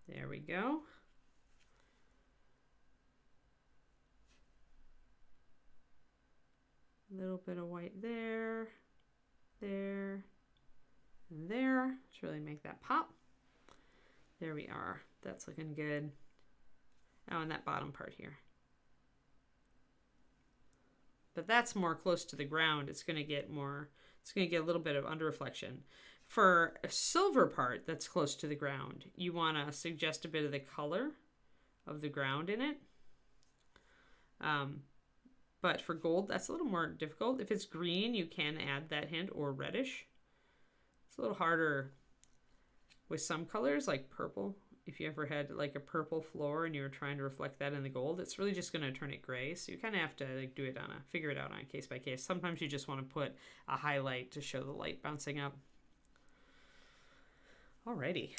There we go. A little bit of white there, there, and there to really make that pop. There we are. That's looking good. Oh, and that bottom part here. But that's more close to the ground. It's going to get a little bit of under reflection. For a silver part that's close to the ground, you want to suggest a bit of the color of the ground in it. But for gold, that's a little more difficult. If it's green, you can add that hint, or reddish. It's a little harder with some colors, like purple. If you ever had like a purple floor and you were trying to reflect that in the gold, it's really just going to turn it gray. So you kind of have to like figure it out on a case by case. Sometimes you just want to put a highlight to show the light bouncing up. Alrighty.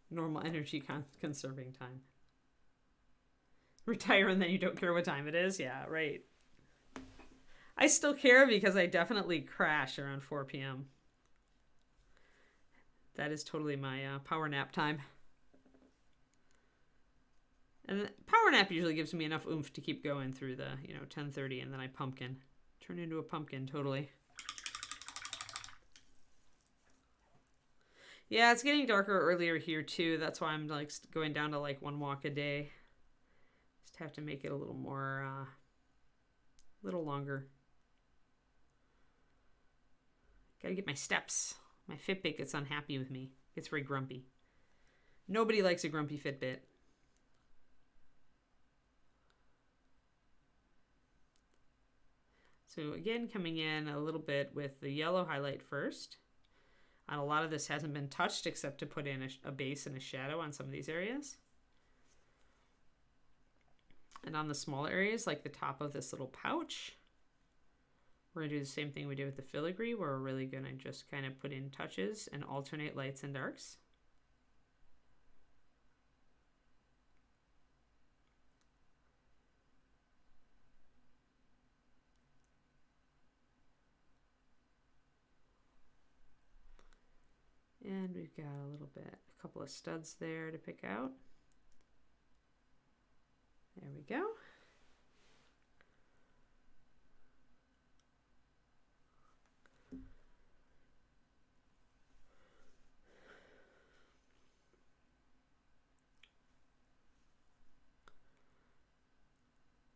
Normal energy conserving time. Retire and then you don't care what time it is? Yeah, right. I still care because I definitely crash around 4 p.m. That is totally my power nap time. And the power nap usually gives me enough oomph to keep going through the, 10:30, and then I turn into a pumpkin totally. Yeah, it's getting darker earlier here too. That's why I'm like going down to like 1 walk a day. Just have to make it a little more, little longer. Gotta get my steps. My Fitbit gets unhappy with me. Gets very grumpy. Nobody likes a grumpy Fitbit. So again, coming in a little bit with the yellow highlight first. And a lot of this hasn't been touched except to put in a base and a shadow on some of these areas. And on the smaller areas, like the top of this little pouch, we're going to do the same thing we did with the filigree, where we're really going to just kind of put in touches and alternate lights and darks. And we've got a couple of studs there to pick out. There we go.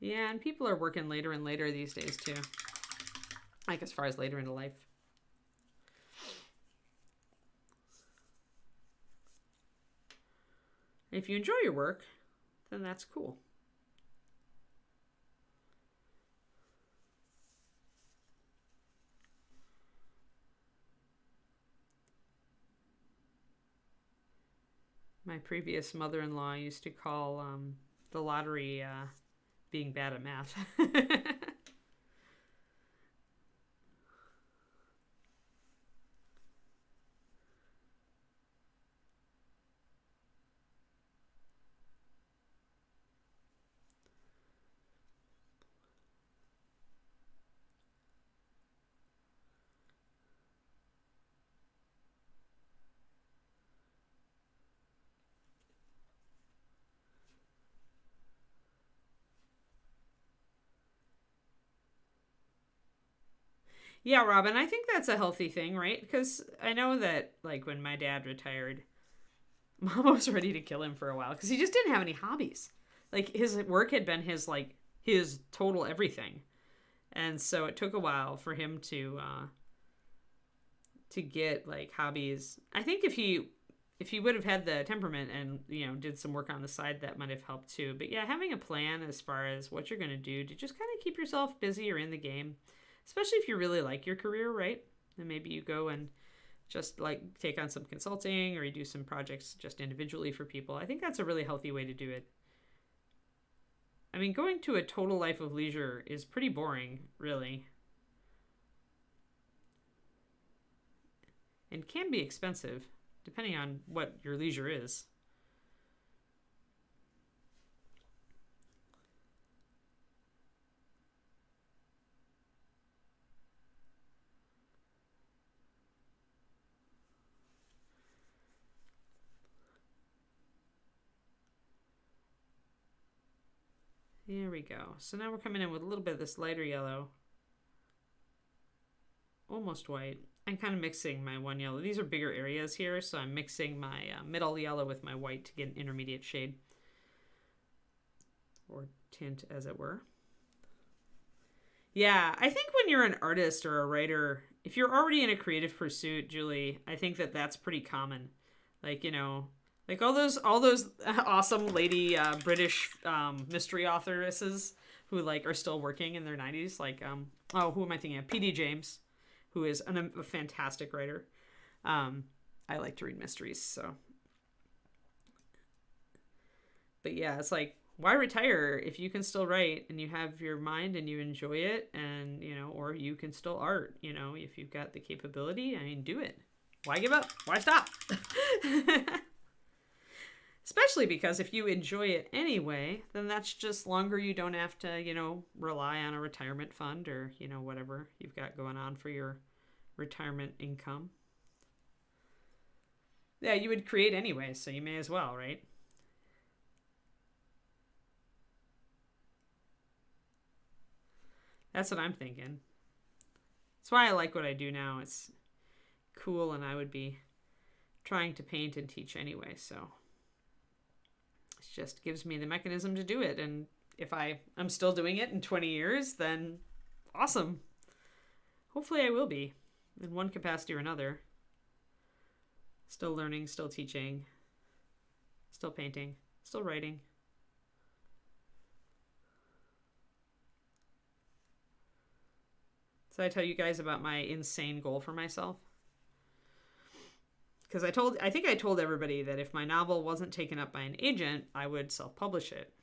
Yeah, and people are working later and later these days too. Like as far as later into life. If you enjoy your work, then that's cool. My previous mother-in-law used to call the lottery being bad at math. Yeah, Robin, I think that's a healthy thing, right? Because I know that, like, when my dad retired, Mom was ready to kill him for a while because he just didn't have any hobbies. Like, his work had been his total everything. And so it took a while for him to get, like, hobbies. I think if he would have had the temperament and, did some work on the side, that might have helped too. But yeah, having a plan as far as what you're going to do to just kind of keep yourself busy or in the game. Especially if you really like your career, right? And maybe you go and just like take on some consulting or you do some projects just individually for people. I think that's a really healthy way to do it. I mean, going to a total life of leisure is pretty boring, really. And can be expensive, depending on what your leisure is. There we go. So now we're coming in with a little bit of this lighter yellow. Almost white. I'm kind of mixing my one yellow. These are bigger areas here, so I'm mixing my middle yellow with my white to get an intermediate shade. Or tint, as it were. Yeah, I think when you're an artist or a writer, if you're already in a creative pursuit, Julie, I think that that's pretty common. Like, like all those awesome lady British mystery authoresses who like are still working in their 90s. Like, who am I thinking of? P.D. James, who is a fantastic writer. I like to read mysteries, so. But yeah, it's like, why retire if you can still write and you have your mind and you enjoy it and, or you can still art, if you've got the capability, I mean, do it. Why give up? Why stop? Especially because if you enjoy it anyway, then that's just longer you don't have to, rely on a retirement fund or, whatever you've got going on for your retirement income. Yeah, you would create anyway, so you may as well, right? That's what I'm thinking. That's why I like what I do now. It's cool, and I would be trying to paint and teach anyway, so it just gives me the mechanism to do it. And if I'm still doing it in 20 years, then awesome. Hopefully I will be. in one capacity or another. Still learning, still teaching, still painting, still writing. So I tell you guys about my insane goal for myself. Because I think I told everybody that if my novel wasn't taken up by an agent, I would self-publish it.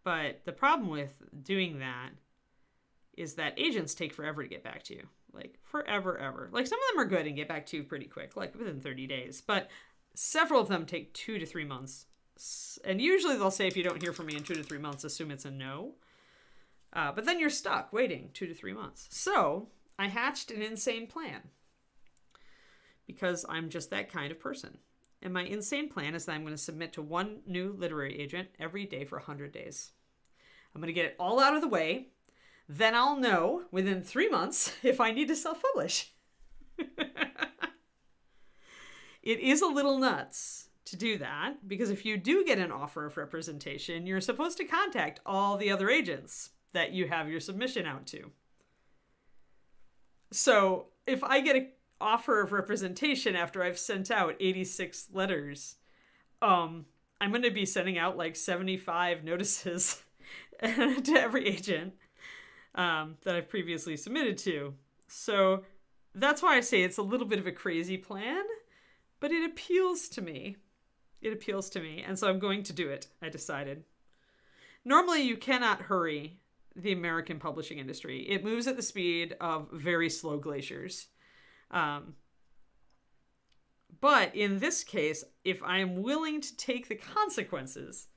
But the problem with doing that is that agents take forever to get back to you. Like, forever, ever. Like, some of them are good and get back to you pretty quick, like within 30 days. But several of them take 2 to 3 months. And usually they'll say, if you don't hear from me in 2 to 3 months, assume it's a no. But then you're stuck waiting 2 to 3 months. So I hatched an insane plan. Because I'm just that kind of person. And my insane plan is that I'm going to submit to one new literary agent every day for 100 days. I'm going to get it all out of the way. Then I'll know within 3 months if I need to self-publish. It is a little nuts to do that, because if you do get an offer of representation, you're supposed to contact all the other agents that you have your submission out to. So if I get an offer of representation after I've sent out 86 letters, I'm going to be sending out like 75 notices to every agent that I've previously submitted to. So that's why I say it's a little bit of a crazy plan, but it appeals to me. It appeals to me. And so I'm going to do it, I decided. Normally, you cannot hurry the American publishing industry. It moves at the speed of very slow glaciers. But in this case, if I am willing to take the consequences,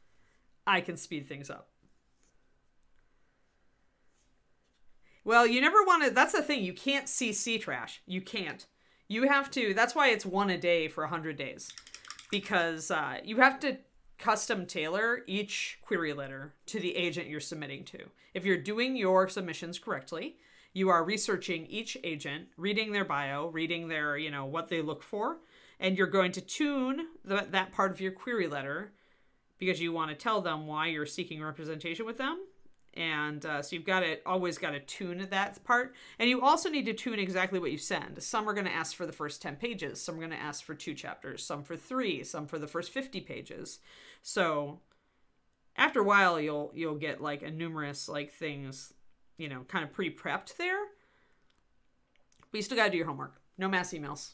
I can speed things up. Well, you never want to, that's the thing, you can't CC trash. You can't. You have to, that's why it's one a day for 100 days. Because you have to custom tailor each query letter to the agent you're submitting to. If you're doing your submissions correctly, you are researching each agent, reading their bio, reading their, what they look for, and you're going to tune that part of your query letter because you want to tell them why you're seeking representation with them. And so you've always got to tune that part. And you also need to tune exactly what you send. Some are going to ask for the first 10 pages. Some are going to ask for 2 chapters, some for 3, some for the first 50 pages. So after a while, you'll get like a numerous like things, kind of pre-prepped there. But you still got to do your homework. No mass emails.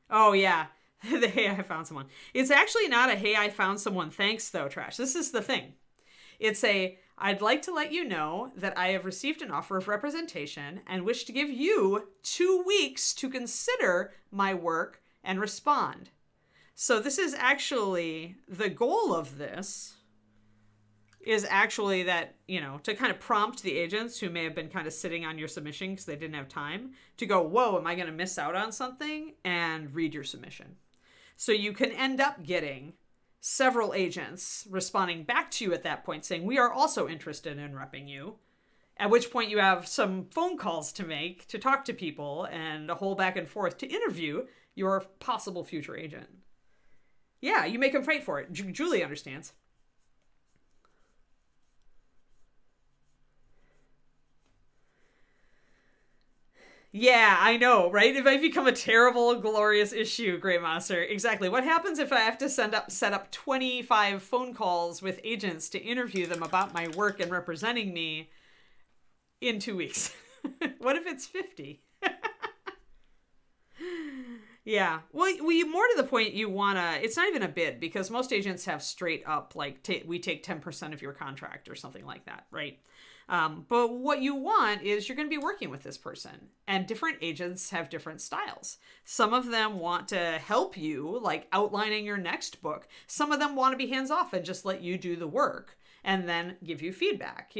Oh, yeah. The hey, I found someone. It's actually not a hey, I found someone, thanks, though, trash. This is the thing. It's I'd like to let you know that I have received an offer of representation and wish to give you 2 weeks to consider my work and respond. So this is actually, the goal of this is actually that, to kind of prompt the agents who may have been kind of sitting on your submission because they didn't have time to go, whoa, am I going to miss out on something? And read your submission. So you can end up getting several agents responding back to you at that point saying, we are also interested in repping you. At which point you have some phone calls to make to talk to people and a whole back and forth to interview your possible future agent. Yeah, you make them fight for it. Julie understands. Yeah, I know, right? It might become a terrible, glorious issue, Grey Monster. Exactly. What happens if I have to set up 25 phone calls with agents to interview them about my work and representing me in 2 weeks? What if it's 50? Yeah. Well, more to the point, you want to, it's not even a bid because most agents have straight up, like, we take 10% of your contract or something like that, right? But what you want is you're going to be working with this person, and different agents have different styles. Some of them want to help you, like outlining your next book. Some of them want to be hands off and just let you do the work and then give you feedback.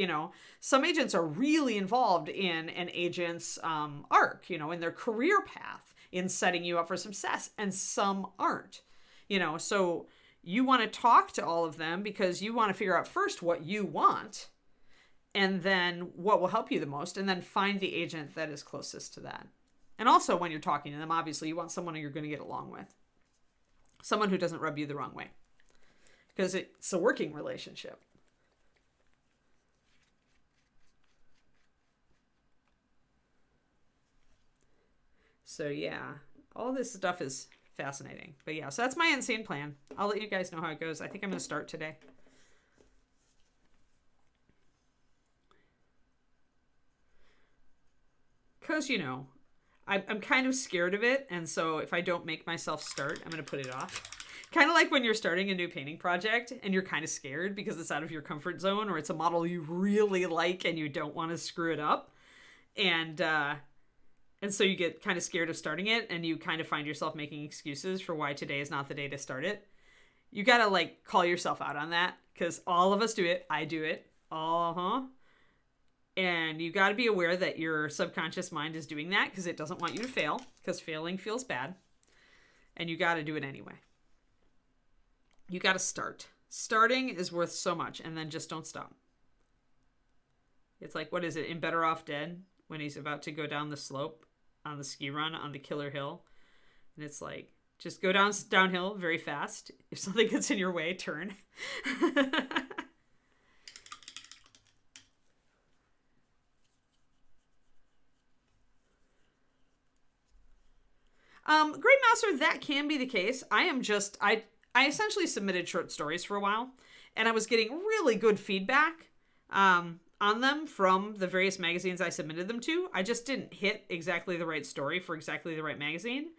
Some agents are really involved in an agent's arc, in their career path, in setting you up for success, and some aren't. So you want to talk to all of them because you want to figure out first what you want, and then what will help you the most, and then find the agent that is closest to that. And also when you're talking to them, obviously you want someone you're going to get along with. Someone who doesn't rub you the wrong way. Because it's a working relationship. So yeah, all this stuff is fascinating. But yeah, so that's my insane plan. I'll let you guys know how it goes. I think I'm going to start today. Because, you know, I'm kind of scared of it. And so if I don't make myself start, I'm going to put it off. Kind of like when you're starting a new painting project and you're kind of scared because it's out of your comfort zone, or it's a model you really like and you don't want to screw it up. And so you get kind of scared of starting it, and you kind of find yourself making excuses for why today is not the day to start it. You got to like call yourself out on that, because all of us do it. I do it. And you got to be aware that your subconscious mind is doing that because it doesn't want you to fail, because failing feels bad. And you got to do it anyway. You got to start. Starting is worth so much, and then just don't stop. It's like, what is it, in Better Off Dead, when he's about to go down the slope on the ski run on the killer hill. And it's like, just go downhill very fast. If something gets in your way, turn. Great Master, that can be the case. I essentially submitted short stories for a while, and I was getting really good feedback on them from the various magazines I submitted them to. I just didn't hit exactly the right story for exactly the right magazine.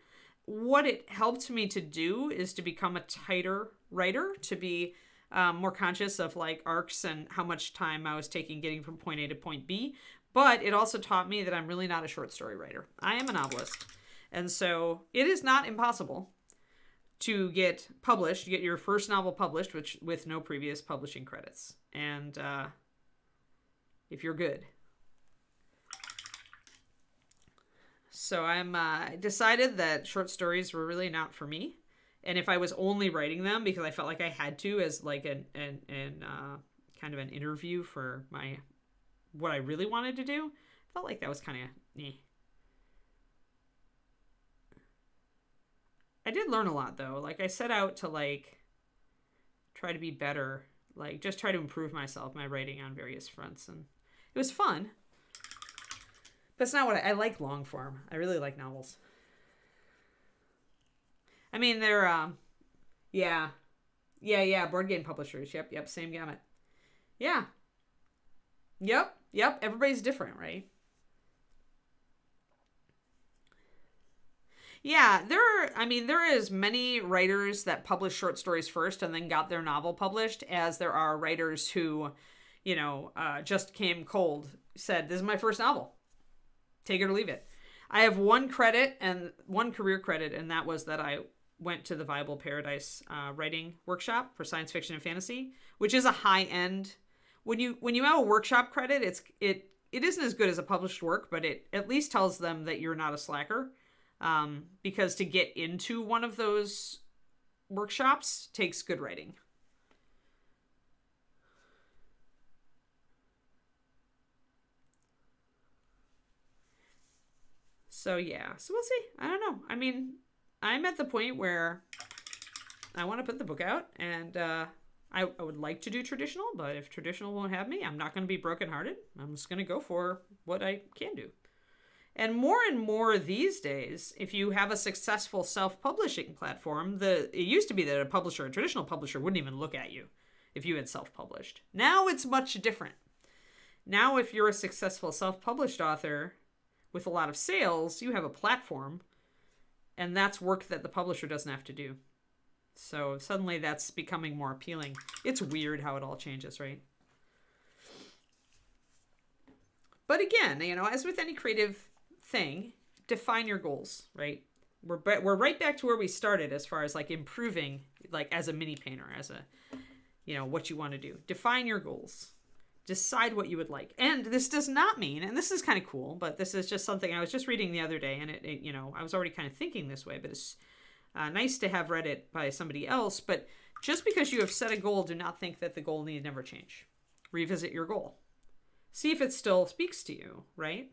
What it helped me to do is to become a tighter writer, to be more conscious of like arcs and how much time I was taking getting from point A to point B. But it also taught me that I'm really not a short story writer. I am a novelist. And so it is not impossible to get published, to get your first novel published, which with no previous publishing credits. And if you're good. So I decided that short stories were really not for me. And if I was only writing them because I felt like I had to, as like an kind of an interview for what I really wanted to do, I felt like that was kind of eh. I did learn a lot though. Like I set out to like try to be better, like just try to improve myself, my writing on various fronts, and it was fun. That's not what I like. Long form. I really like novels. I mean, they're yeah, board game publishers. Yep, same gamut. Yeah, yep. Everybody's different, right? Yeah, there is many writers that publish short stories first and then got their novel published, as there are writers who, just came cold, said, this is my first novel. Take it or leave it. I have one career credit, and that was that I went to the Viable Paradise writing workshop for science fiction and fantasy, which is a high end. When you have a workshop credit, it isn't as good as a published work, but it at least tells them that you're not a slacker. Because to get into one of those workshops takes good writing. So yeah, so we'll see. I don't know. I mean, I'm at the point where I want to put the book out, and I would like to do traditional, but if traditional won't have me, I'm not going to be brokenhearted. I'm just going to go for what I can do. And more these days, if you have a successful self-publishing platform, it used to be that a traditional publisher wouldn't even look at you if you had self-published. Now it's much different. Now if you're a successful self-published author with a lot of sales, you have a platform, and that's work that the publisher doesn't have to do. So suddenly that's becoming more appealing. It's weird how it all changes, right? But again, as with any creative thing, define your goals, right? We're right back to where we started as far as like improving, like as a mini painter, as a, what you want to do. Define your goals. Decide what you would like. And this does not mean, and this is kind of cool, but this is just something I was just reading the other day, and it I was already kind of thinking this way, but it's nice to have read it by somebody else. But just because you have set a goal, do not think that the goal need never change. Revisit your goal. See if it still speaks to you, right?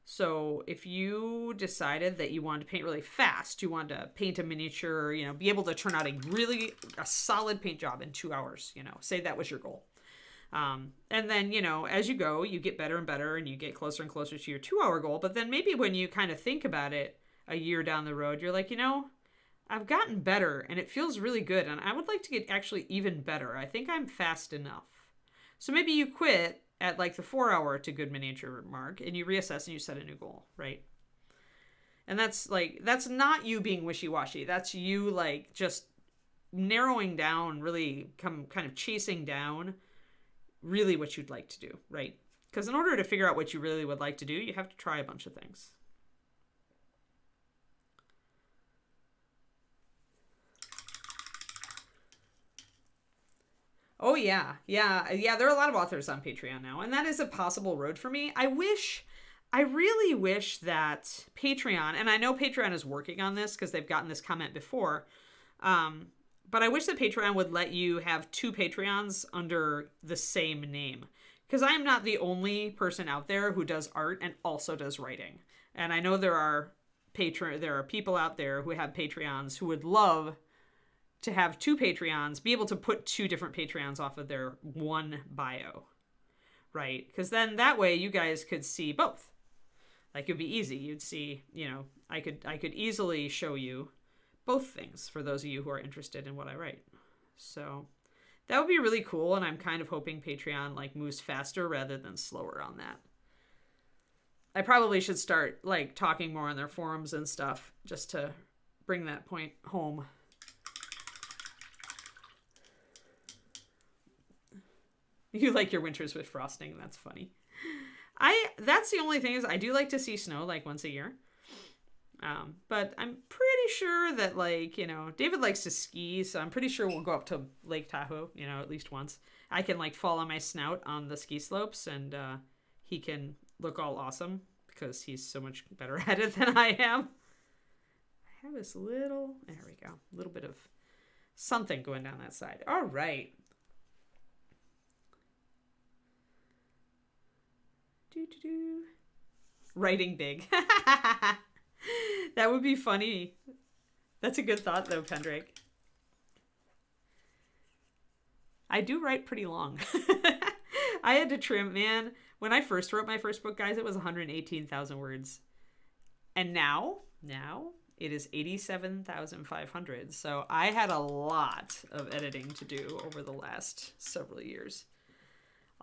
So if you decided that you wanted to paint really fast, you wanted to paint a miniature, be able to turn out a solid paint job in 2 hours, say that was your goal. And then, as you go, you get better and better and you get closer and closer to your 2-hour goal. But then maybe when you kind of think about it a year down the road, you're like, I've gotten better and it feels really good. And I would like to get actually even better. I think I'm fast enough. So maybe you quit at like the 4-hour to good miniature mark and you reassess and you set a new goal, right? And that's not you being wishy-washy. That's you like just narrowing down, really kind of chasing down really what you'd like to do, right? Because in order to figure out what you really would like to do, you have to try a bunch of things. Oh, yeah. Yeah. There are a lot of authors on Patreon now, and that is a possible road for me. I really wish that Patreon, and I know Patreon is working on this because they've gotten this comment before, but I wish that Patreon would let you have 2 Patreons under the same name. Because I am not the only person out there who does art and also does writing. And I know there are people out there who have Patreons who would love to have 2 Patreons, be able to put 2 different Patreons off of their one bio, right? Because then that way you guys could see both. Like it'd be easy. You'd see, I could easily show you both things for those of you who are interested in what I write. So that would be really cool. And I'm kind of hoping Patreon like moves faster rather than slower on that. I probably should start like talking more on their forums and stuff just to bring that point home. You like your winters with frosting. That's funny. That's the only thing is I do like to see snow like once a year. But I'm pretty sure that like, David likes to ski. So I'm pretty sure we'll go up to Lake Tahoe, at least once. I can like fall on my snout on the ski slopes and he can look all awesome because he's so much better at it than I am. I have this there we go. A little bit of something going down that side. All right. Writing big. That would be funny. That's a good thought though, Pendrake. I do write pretty long. I had to trim, man. When I first wrote my first book, guys, it was 118,000 words. And now it is 87,500. So I had a lot of editing to do over the last several years.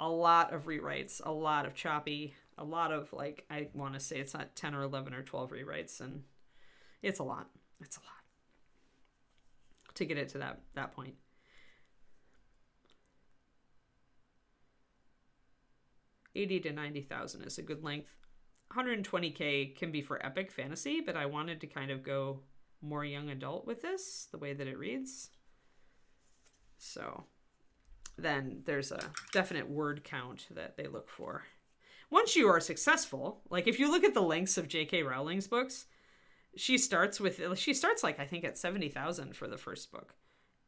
A lot of rewrites, a lot of choppy, a lot of like, I want to say it's not 10 or 11 or 12 rewrites. And it's a lot. It's a lot to get it to that point. $80,000 to $90,000 is a good length. 120K can be for epic fantasy, but I wanted to kind of go more young adult with this, the way that it reads. So then there's a definite word count that they look for. Once you are successful, like if you look at the lengths of J.K. Rowling's books, she starts like I think at 70,000 for the first book.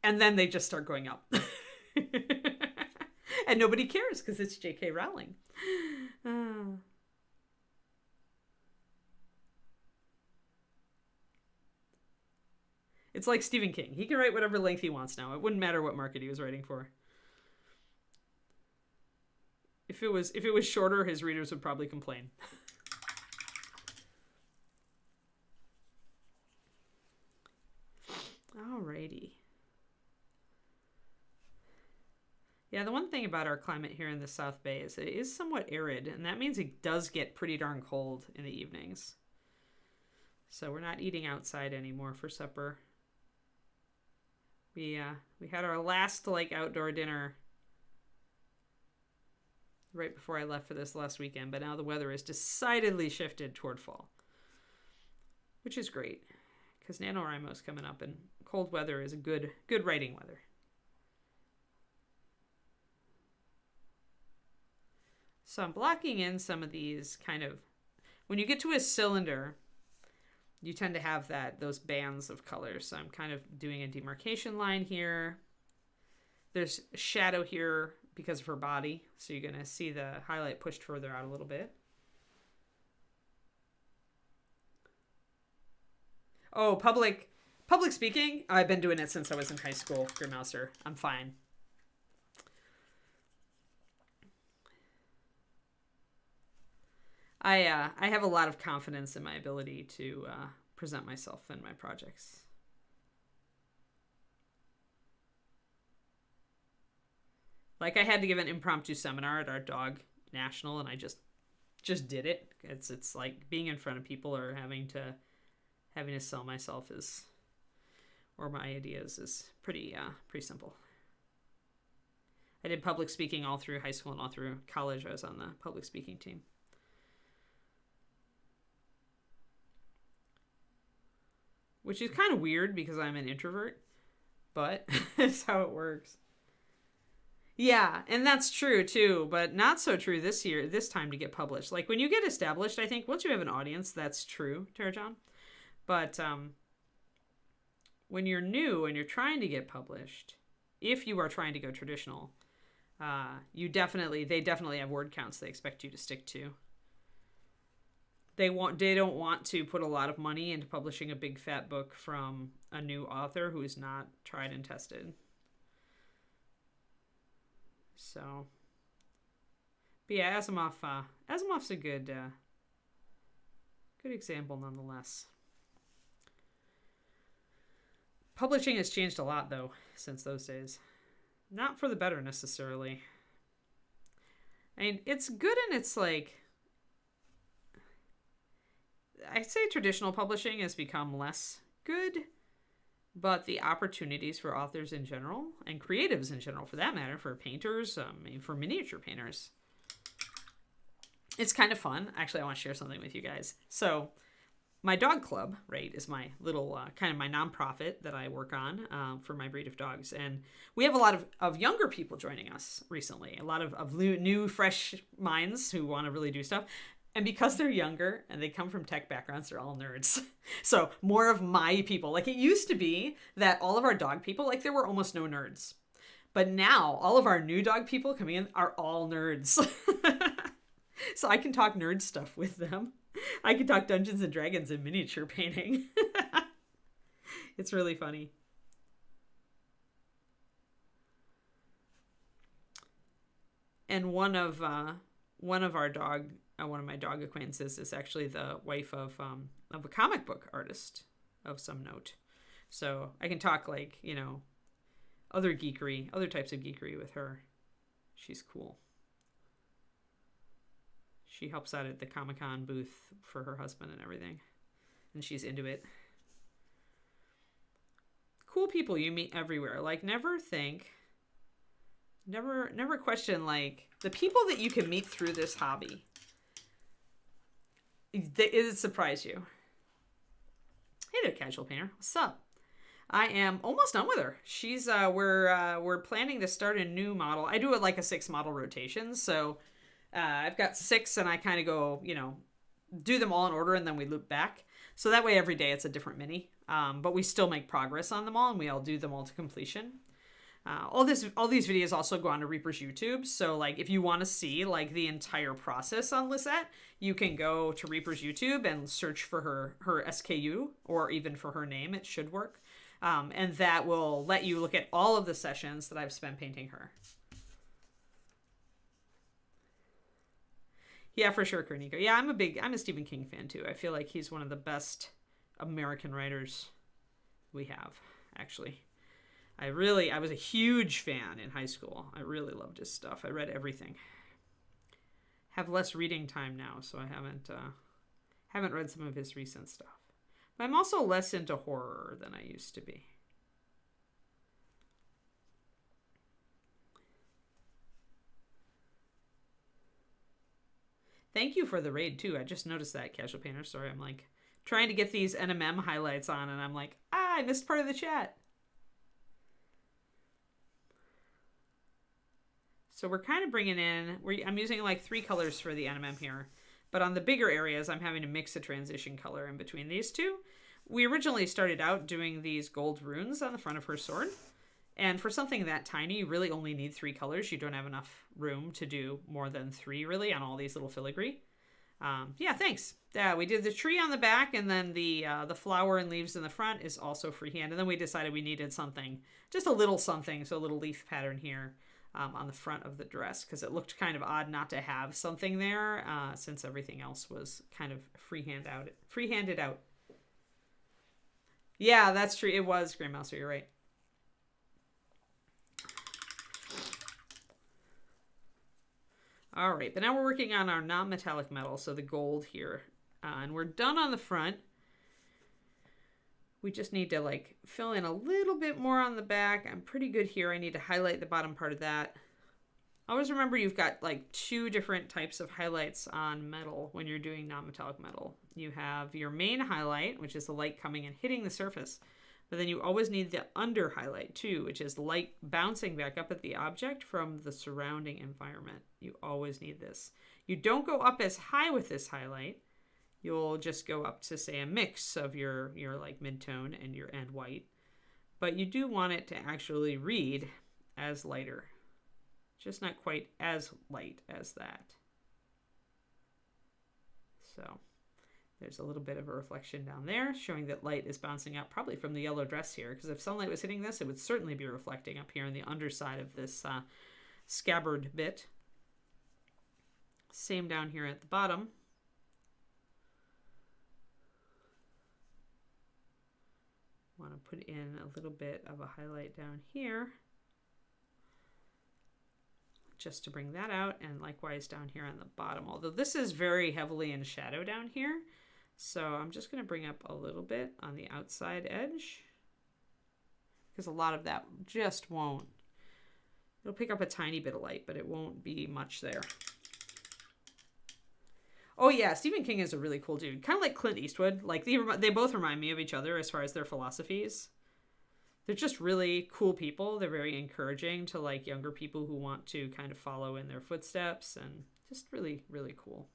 And then they just start going up. And nobody cares because it's J.K. Rowling. It's like Stephen King. He can write whatever length he wants now. It wouldn't matter what market he was writing for. If it was shorter, his readers would probably complain. Alrighty. Yeah, the one thing about our climate here in the South Bay is it is somewhat arid, and that means it does get pretty darn cold in the evenings. So we're not eating outside anymore for supper. We had our last like outdoor dinner right before I left for this last weekend, but now the weather is decidedly shifted toward fall, which is great because NaNoWriMo's coming up and cold weather is a good writing weather. So I'm blocking in some of these kind of, when you get to a cylinder, you tend to have those bands of colors. So I'm kind of doing a demarcation line here. There's shadow here because of her body. So you're going to see the highlight pushed further out a little bit. Oh, public speaking. I've been doing it since I was in high school, Grimouser. I'm fine. I have a lot of confidence in my ability to present myself in my projects. Like I had to give an impromptu seminar at our dog national, and I just did it. It's like being in front of people or having to sell myself or my ideas is pretty simple. I did public speaking all through high school and all through college. I was on the public speaking team. Which is kind of weird because I'm an introvert, but it's how it works. Yeah, and that's true too, but not so true this time to get published. Like when you get established, I think once you have an audience, that's true, Tara John. But when you're new and you're trying to get published, if you are trying to go traditional, they definitely have word counts they expect you to stick to. They don't want to put a lot of money into publishing a big fat book from a new author who is not tried and tested. So, but yeah, Asimov's a good example nonetheless. Publishing has changed a lot though since those days. Not for the better necessarily. I mean, it's good and it's like, I'd say traditional publishing has become less good, but the opportunities for authors in general, and creatives in general for that matter, for painters, for miniature painters, it's kind of fun. Actually, I want to share something with you guys. So my dog club, right, is my little kind of my nonprofit that I work on for my breed of dogs. And we have a lot of younger people joining us recently, a lot of new, fresh minds who want to really do stuff. And because they're younger and they come from tech backgrounds, they're all nerds. So more of my people. Like it used to be that all of our dog people, like there were almost no nerds. But now all of our new dog people coming in are all nerds. So I can talk nerd stuff with them. I can talk Dungeons and Dragons and miniature painting. It's really funny. And one of my dog acquaintances is actually the wife of a comic book artist of some note. So I can talk like, other types of geekery with her. She's cool. She helps out at the Comic-Con booth for her husband and everything. And she's into it. Cool people you meet everywhere. Like never question like the people that you can meet through this hobby. It surprise you. Hey there, Casual Painter. What's up? I am almost done with her. She's we're planning to start a new model. I do it like a 6 model rotation, so I've got 6 and I kind of go, do them all in order and then we loop back. So that way every day it's a different mini. But we still make progress on them all and we all do them all to completion. All these videos also go on to Reaper's YouTube. So like if you want to see like the entire process on Lysette, you can go to Reaper's YouTube and search for her SKU or even for her name. It should work. And that will let you look at all of the sessions that I've spent painting her. Yeah, for sure, Korniko. Yeah, I'm a Stephen King fan too. I feel like he's one of the best American writers we have, actually. I was a huge fan in high school. I really loved his stuff. I read everything. Have less reading time now, so I haven't read some of his recent stuff. But I'm also less into horror than I used to be. Thank you for the raid, too. I just noticed that, Casual Painter. Sorry, I'm like trying to get these NMM highlights on, and I'm like, I missed part of the chat. So we're kind of bringing in, I'm using like 3 colors for the NMM here. But on the bigger areas, I'm having to mix a transition color in between these two. We originally started out doing these gold runes on the front of her sword. And for something that tiny, you really only need 3 colors. You don't have enough room to do more than 3, really, on all these little filigree. Yeah, thanks. We did the tree on the back, and then the flower and leaves in the front is also freehand. And then we decided we needed something, just a little something, so a little leaf pattern here. on the front of the dress, because it looked kind of odd not to have something there since everything else was kind of freehanded out. Yeah, that's true. It was Grey Mouser, you're right. All right, but now we're working on our non-metallic metal, so the gold here. And we're done on the front. We just need to like fill in a little bit more on the back. I'm pretty good here. I need to highlight the bottom part of that. Always remember you've got like 2 different types of highlights on metal when you're doing non-metallic metal. You have your main highlight, which is the light coming and hitting the surface. But then you always need the under highlight too, which is light bouncing back up at the object from the surrounding environment. You always need this. You don't go up as high with this highlight. You'll just go up to, say, a mix of your like mid-tone and your end white. But you do want it to actually read as lighter. Just not quite as light as that. So there's a little bit of a reflection down there showing that light is bouncing out probably from the yellow dress here, because if sunlight was hitting this, it would certainly be reflecting up here on the underside of this scabbard bit. Same down here at the bottom. Want to put in a little bit of a highlight down here just to bring that out, and likewise down here on the bottom, although this is very heavily in shadow down here. So I'm just going to bring up a little bit on the outside edge, because a lot of that just won't. It'll pick up a tiny bit of light, but it won't be much there. Oh yeah, Stephen King is a really cool dude. Kind of like Clint Eastwood. Like they both remind me of each other as far as their philosophies. They're just really cool people. They're very encouraging to like younger people who want to kind of follow in their footsteps, and just really, really cool.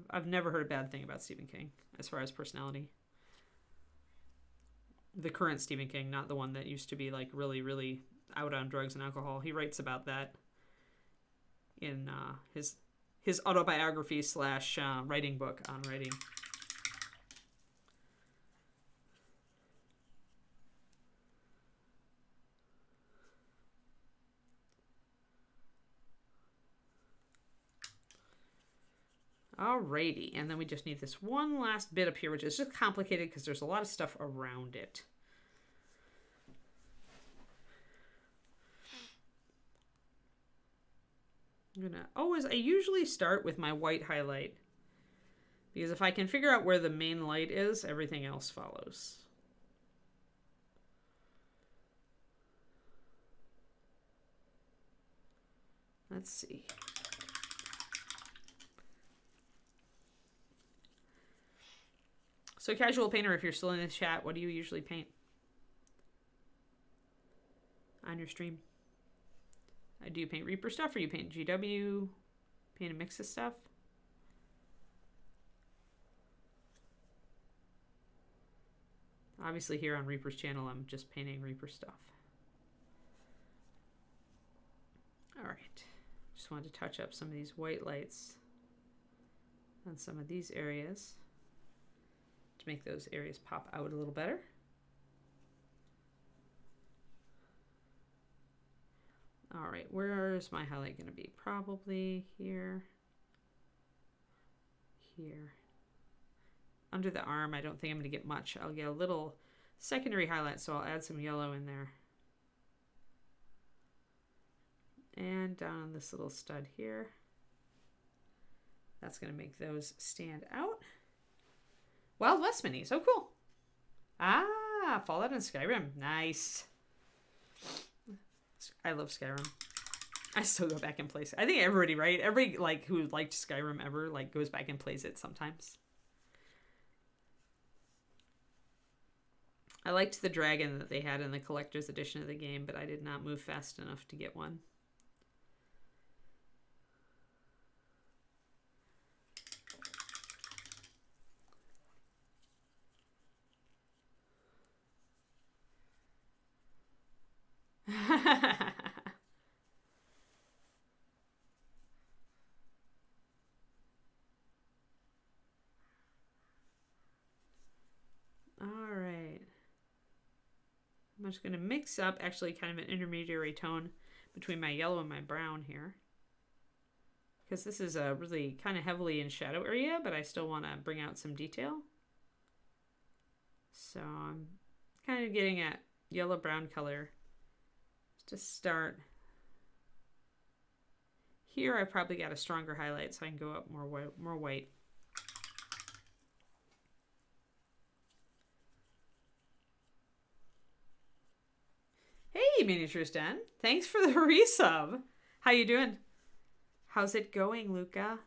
I've never heard a bad thing about Stephen King as far as personality. The current Stephen King, not the one that used to be like really, really out on drugs and alcohol. He writes about that in his autobiography / writing book on writing. Alrighty, and then we just need this one last bit up here, which is just complicated because there's a lot of stuff around it. I usually start with my white highlight, because if I can figure out where the main light is, everything else follows. Let's see. So Casual Painter, if you're still in the chat, what do you usually paint on your stream? Do you paint Reaper stuff, or you paint GW? Paint a mix of stuff? Obviously here on Reaper's channel, I'm just painting Reaper stuff. All right, just wanted to touch up some of these white lights on some of these areas to make those areas pop out a little better. All right, where's my highlight going to be? Probably here, here. Under the arm, I don't think I'm going to get much. I'll get a little secondary highlight, so I'll add some yellow in there. And down on this little stud here. That's going to make those stand out. Wild West minis, oh cool. Ah, Fallout and Skyrim, nice. I love Skyrim. I still go back and play. I think everybody, right? Everybody like who liked Skyrim ever like goes back and plays it sometimes. I liked the dragon that they had in the collector's edition of the game, but I did not move fast enough to get one. I'm just going to mix up actually kind of an intermediary tone between my yellow and my brown here. Because this is a really kind of heavily in shadow area, but I still want to bring out some detail. So I'm kind of getting at yellow-brown color to start. Here I probably got a stronger highlight so I can go up more white. Hey, Miniatures Den. Thanks for the resub. How you doing? How's it going, Luca?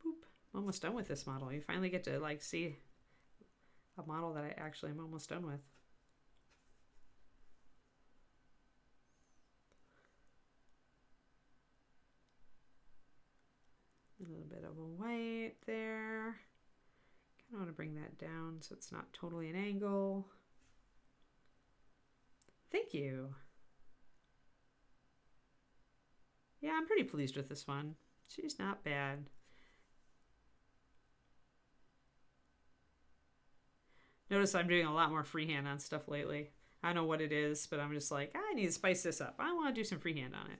Boop. I'm almost done with this model. You finally get to like see a model that I actually am almost done with. A little bit of a white there. Kind of want to bring that down so it's not totally an angle. Thank you. Yeah, I'm pretty pleased with this one. She's not bad. Notice I'm doing a lot more freehand on stuff lately. I don't know what it is, but I'm just like, I need to spice this up. I want to do some freehand on it.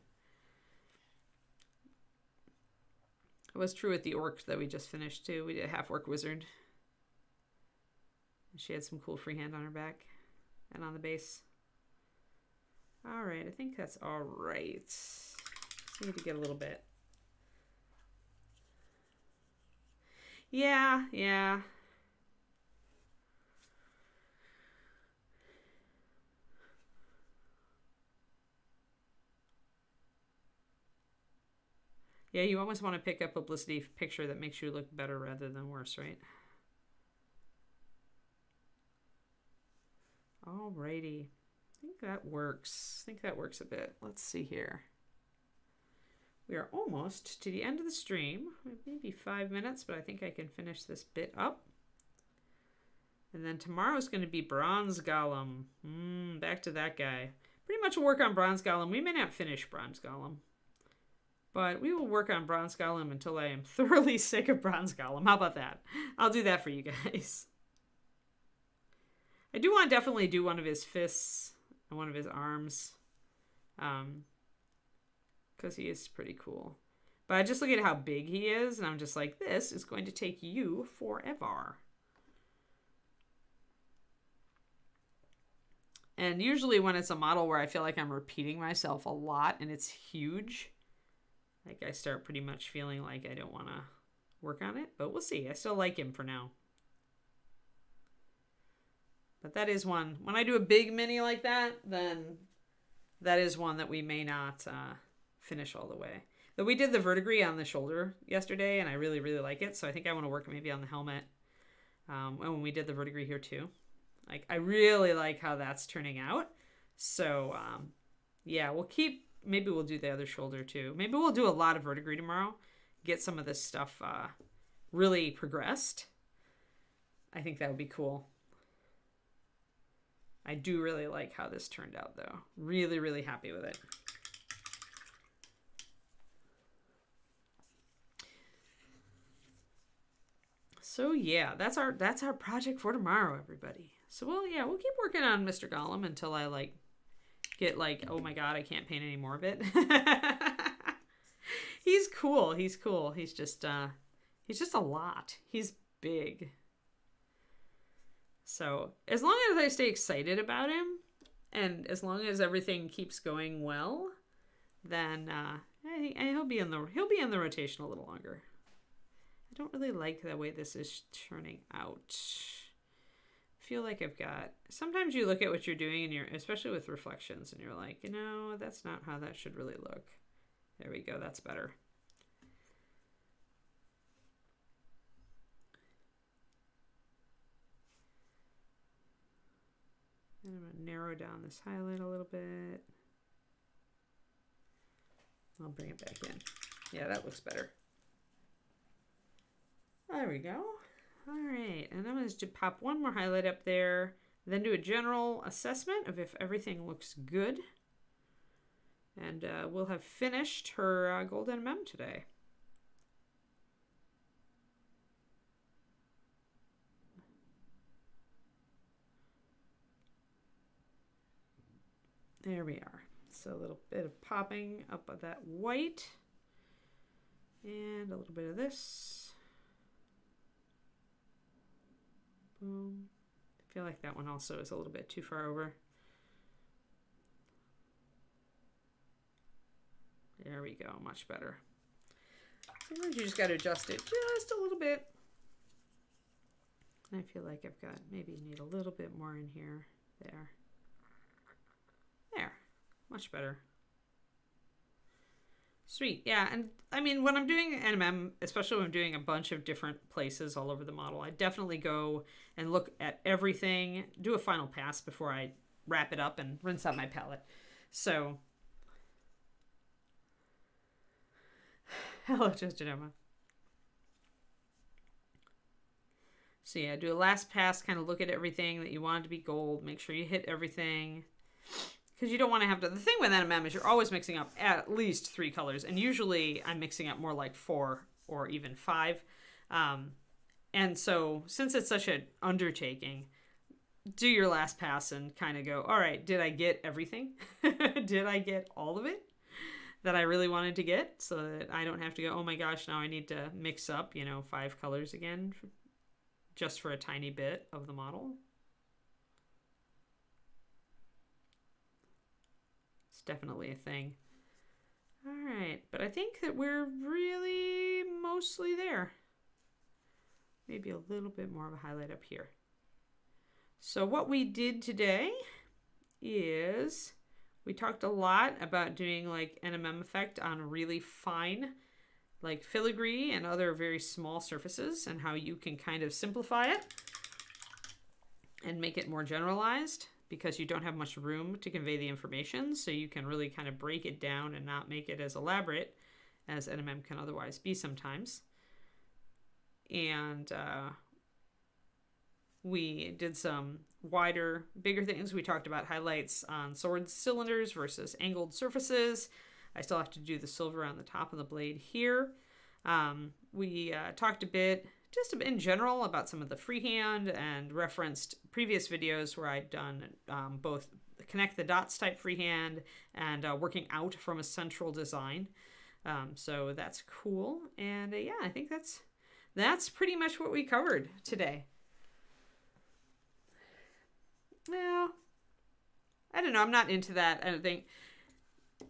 It was true with the orc that we just finished too. We did a half orc wizard. She had some cool freehand on her back and on the base. All right, I think that's all right. Just need to get a little bit. Yeah. Yeah, you almost want to pick a publicity picture that makes you look better rather than worse, right? Alrighty. I think that works. I think that works a bit. Let's see here. We are almost to the end of the stream. Maybe 5 minutes, but I think I can finish this bit up. And then tomorrow's going to be Bronze Golem. Back to that guy. Pretty much work on Bronze Golem. We may not finish Bronze Golem, but we will work on Bronze Golem until I am thoroughly sick of Bronze Golem. How about that? I'll do that for you guys. I do want to definitely do one of his fists and one of his arms. Because he is pretty cool. But I just look at how big he is, and I'm just like, this is going to take you forever. And usually when it's a model where I feel like I'm repeating myself a lot and it's huge, like I start pretty much feeling like I don't want to work on it. But we'll see. I still like him for now. But that is one. When I do a big mini like that, then that is one that we may not finish all the way. Though we did the verdigris on the shoulder yesterday, and I really, really like it. So I think I want to work maybe on the helmet. And when we did the verdigris here too. Like, I really like how that's turning out. So, yeah, maybe we'll do the other shoulder too. Maybe we'll do a lot of verdigris tomorrow. Get some of this stuff really progressed. I think that would be cool. I do really like how this turned out, though. Really, really happy with it. So yeah, that's our project for tomorrow, everybody. So we'll keep working on Mr. Golem until I get oh my god, I can't paint any more of it. He's cool. He's cool. He's just a lot. He's big. So as long as I stay excited about him, and as long as everything keeps going well, then he'll be in the rotation a little longer. I don't really like the way this is turning out. I feel like sometimes you look at what you're doing and especially with reflections, and you're like, that's not how that should really look. There we go. That's better. And I'm going to narrow down this highlight a little bit. I'll bring it back in. Yeah, that looks better. There we go. All right, and I'm going to pop one more highlight up there, then do a general assessment of if everything looks good. And we'll have finished her gold M&M today. There we are. So a little bit of popping up of that white. And a little bit of this. Boom. I feel like that one also is a little bit too far over. There we go, much better. Sometimes you just got to adjust it just a little bit. I feel like I've got, maybe need a little bit more in here. There. There. Much better. Sweet. Yeah, and I mean, when I'm doing NMM, especially when I'm doing a bunch of different places all over the model, I definitely go and look at everything, do a final pass before I wrap it up and rinse out my palette. So, hello, Just Emma. So yeah, do a last pass, kind of look at everything that you want it to be gold, make sure you hit everything. Because you don't want to have to, the thing with NMM is you're always mixing up at least 3 colors. And usually I'm mixing up more like 4 or even 5. And so since it's such an undertaking, do your last pass and kind of go, all right, did I get everything? Did I get all of it that I really wanted to get? So that I don't have to go, oh my gosh, now I need to mix up, 5 colors again just for a tiny bit of the model. Definitely a thing. All right, but I think that we're really mostly there. Maybe a little bit more of a highlight up here. So what we did today is we talked a lot about doing like NMM effect on really fine, like filigree and other very small surfaces, and how you can kind of simplify it and make it more generalized, because you don't have much room to convey the information, so you can really kind of break it down and not make it as elaborate as NMM can otherwise be sometimes. And we did some wider, bigger things. We talked about highlights on sword cylinders versus angled surfaces. I still have to do the silver on the top of the blade here. We talked a bit just in general about some of the freehand and referenced previous videos where I'd done both connect the dots type freehand and working out from a central design. So that's cool. And yeah, I think that's pretty much what we covered today. Well, I don't know. I'm not into that. I don't think.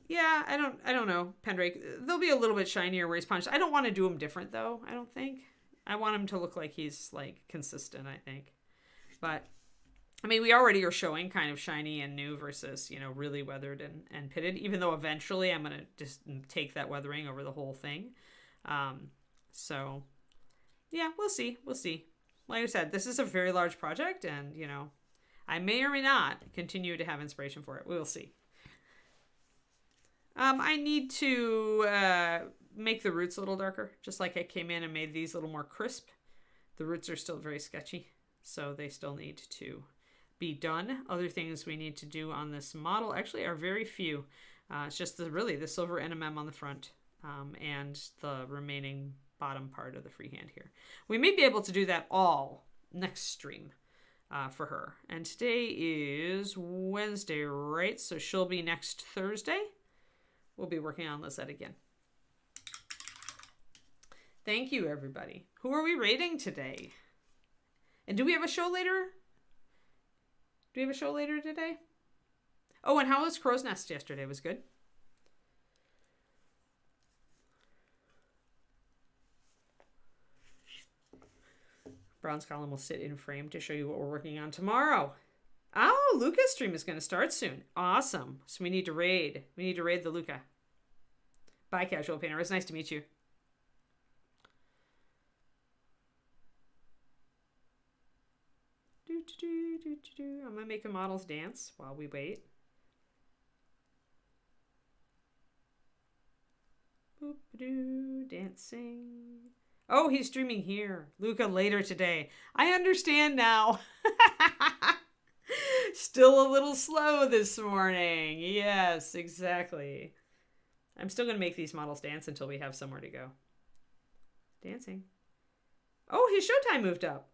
Yeah, I don't know, Pendrake. They'll be a little bit shinier where he's punched. I don't want to do him different though, I don't think. I want him to look like he's like consistent, I think. But I mean, we already are showing kind of shiny and new versus, really weathered and pitted, even though eventually I'm going to just take that weathering over the whole thing. So yeah, we'll see. We'll see. Like I said, this is a very large project, and, I may or may not continue to have inspiration for it. We'll see. I need to make the roots a little darker, just like I came in and made these a little more crisp. The roots are still very sketchy, so they still need to be done. Other things we need to do on this model actually are very few. It's just really the silver NMM on the front and the remaining bottom part of the freehand here. We may be able to do that all next stream for her. And today is Wednesday, right? So she'll be next Thursday. We'll be working on Lysette again. Thank you, everybody. Who are we rating today? And do we have a show later? Do we have a show later today? Oh, and how was Crow's Nest yesterday? It was good. Brown's column will sit in frame to show you what we're working on tomorrow. Oh, Luca's stream is going to start soon. Awesome. So we need to raid. We need to raid the Luca. Bye, Casual Painter. It's nice to meet you. I'm going to make the models dance while we wait. Boop-a-doo, dancing. Oh, he's streaming here. Luca later today. I understand now. Still a little slow this morning. Yes, exactly. I'm still going to make these models dance until we have somewhere to go. Dancing. Oh, his showtime moved up.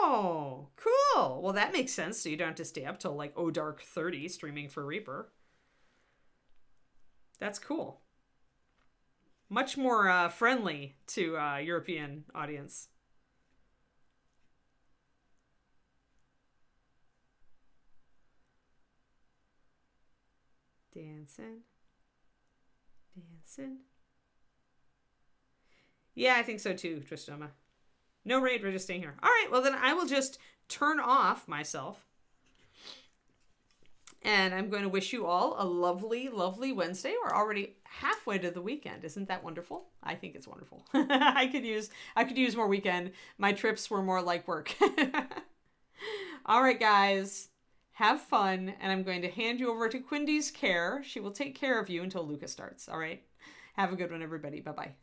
Oh, cool. Well, that makes sense. So you don't have to stay up till like dark 30 streaming for Reaper. That's cool. Much more friendly to European audience. Dancing. Dancing. Yeah, I think so too, Tristoma. No raid, we're just staying here. All right, well then I will just turn off myself. And I'm going to wish you all a lovely, lovely Wednesday. We're already halfway to the weekend. Isn't that wonderful? I think it's wonderful. I could use more weekend. My trips were more like work. All right, guys. Have fun. And I'm going to hand you over to Quindy's care. She will take care of you until Lucas starts. All right. Have a good one, everybody. Bye-bye.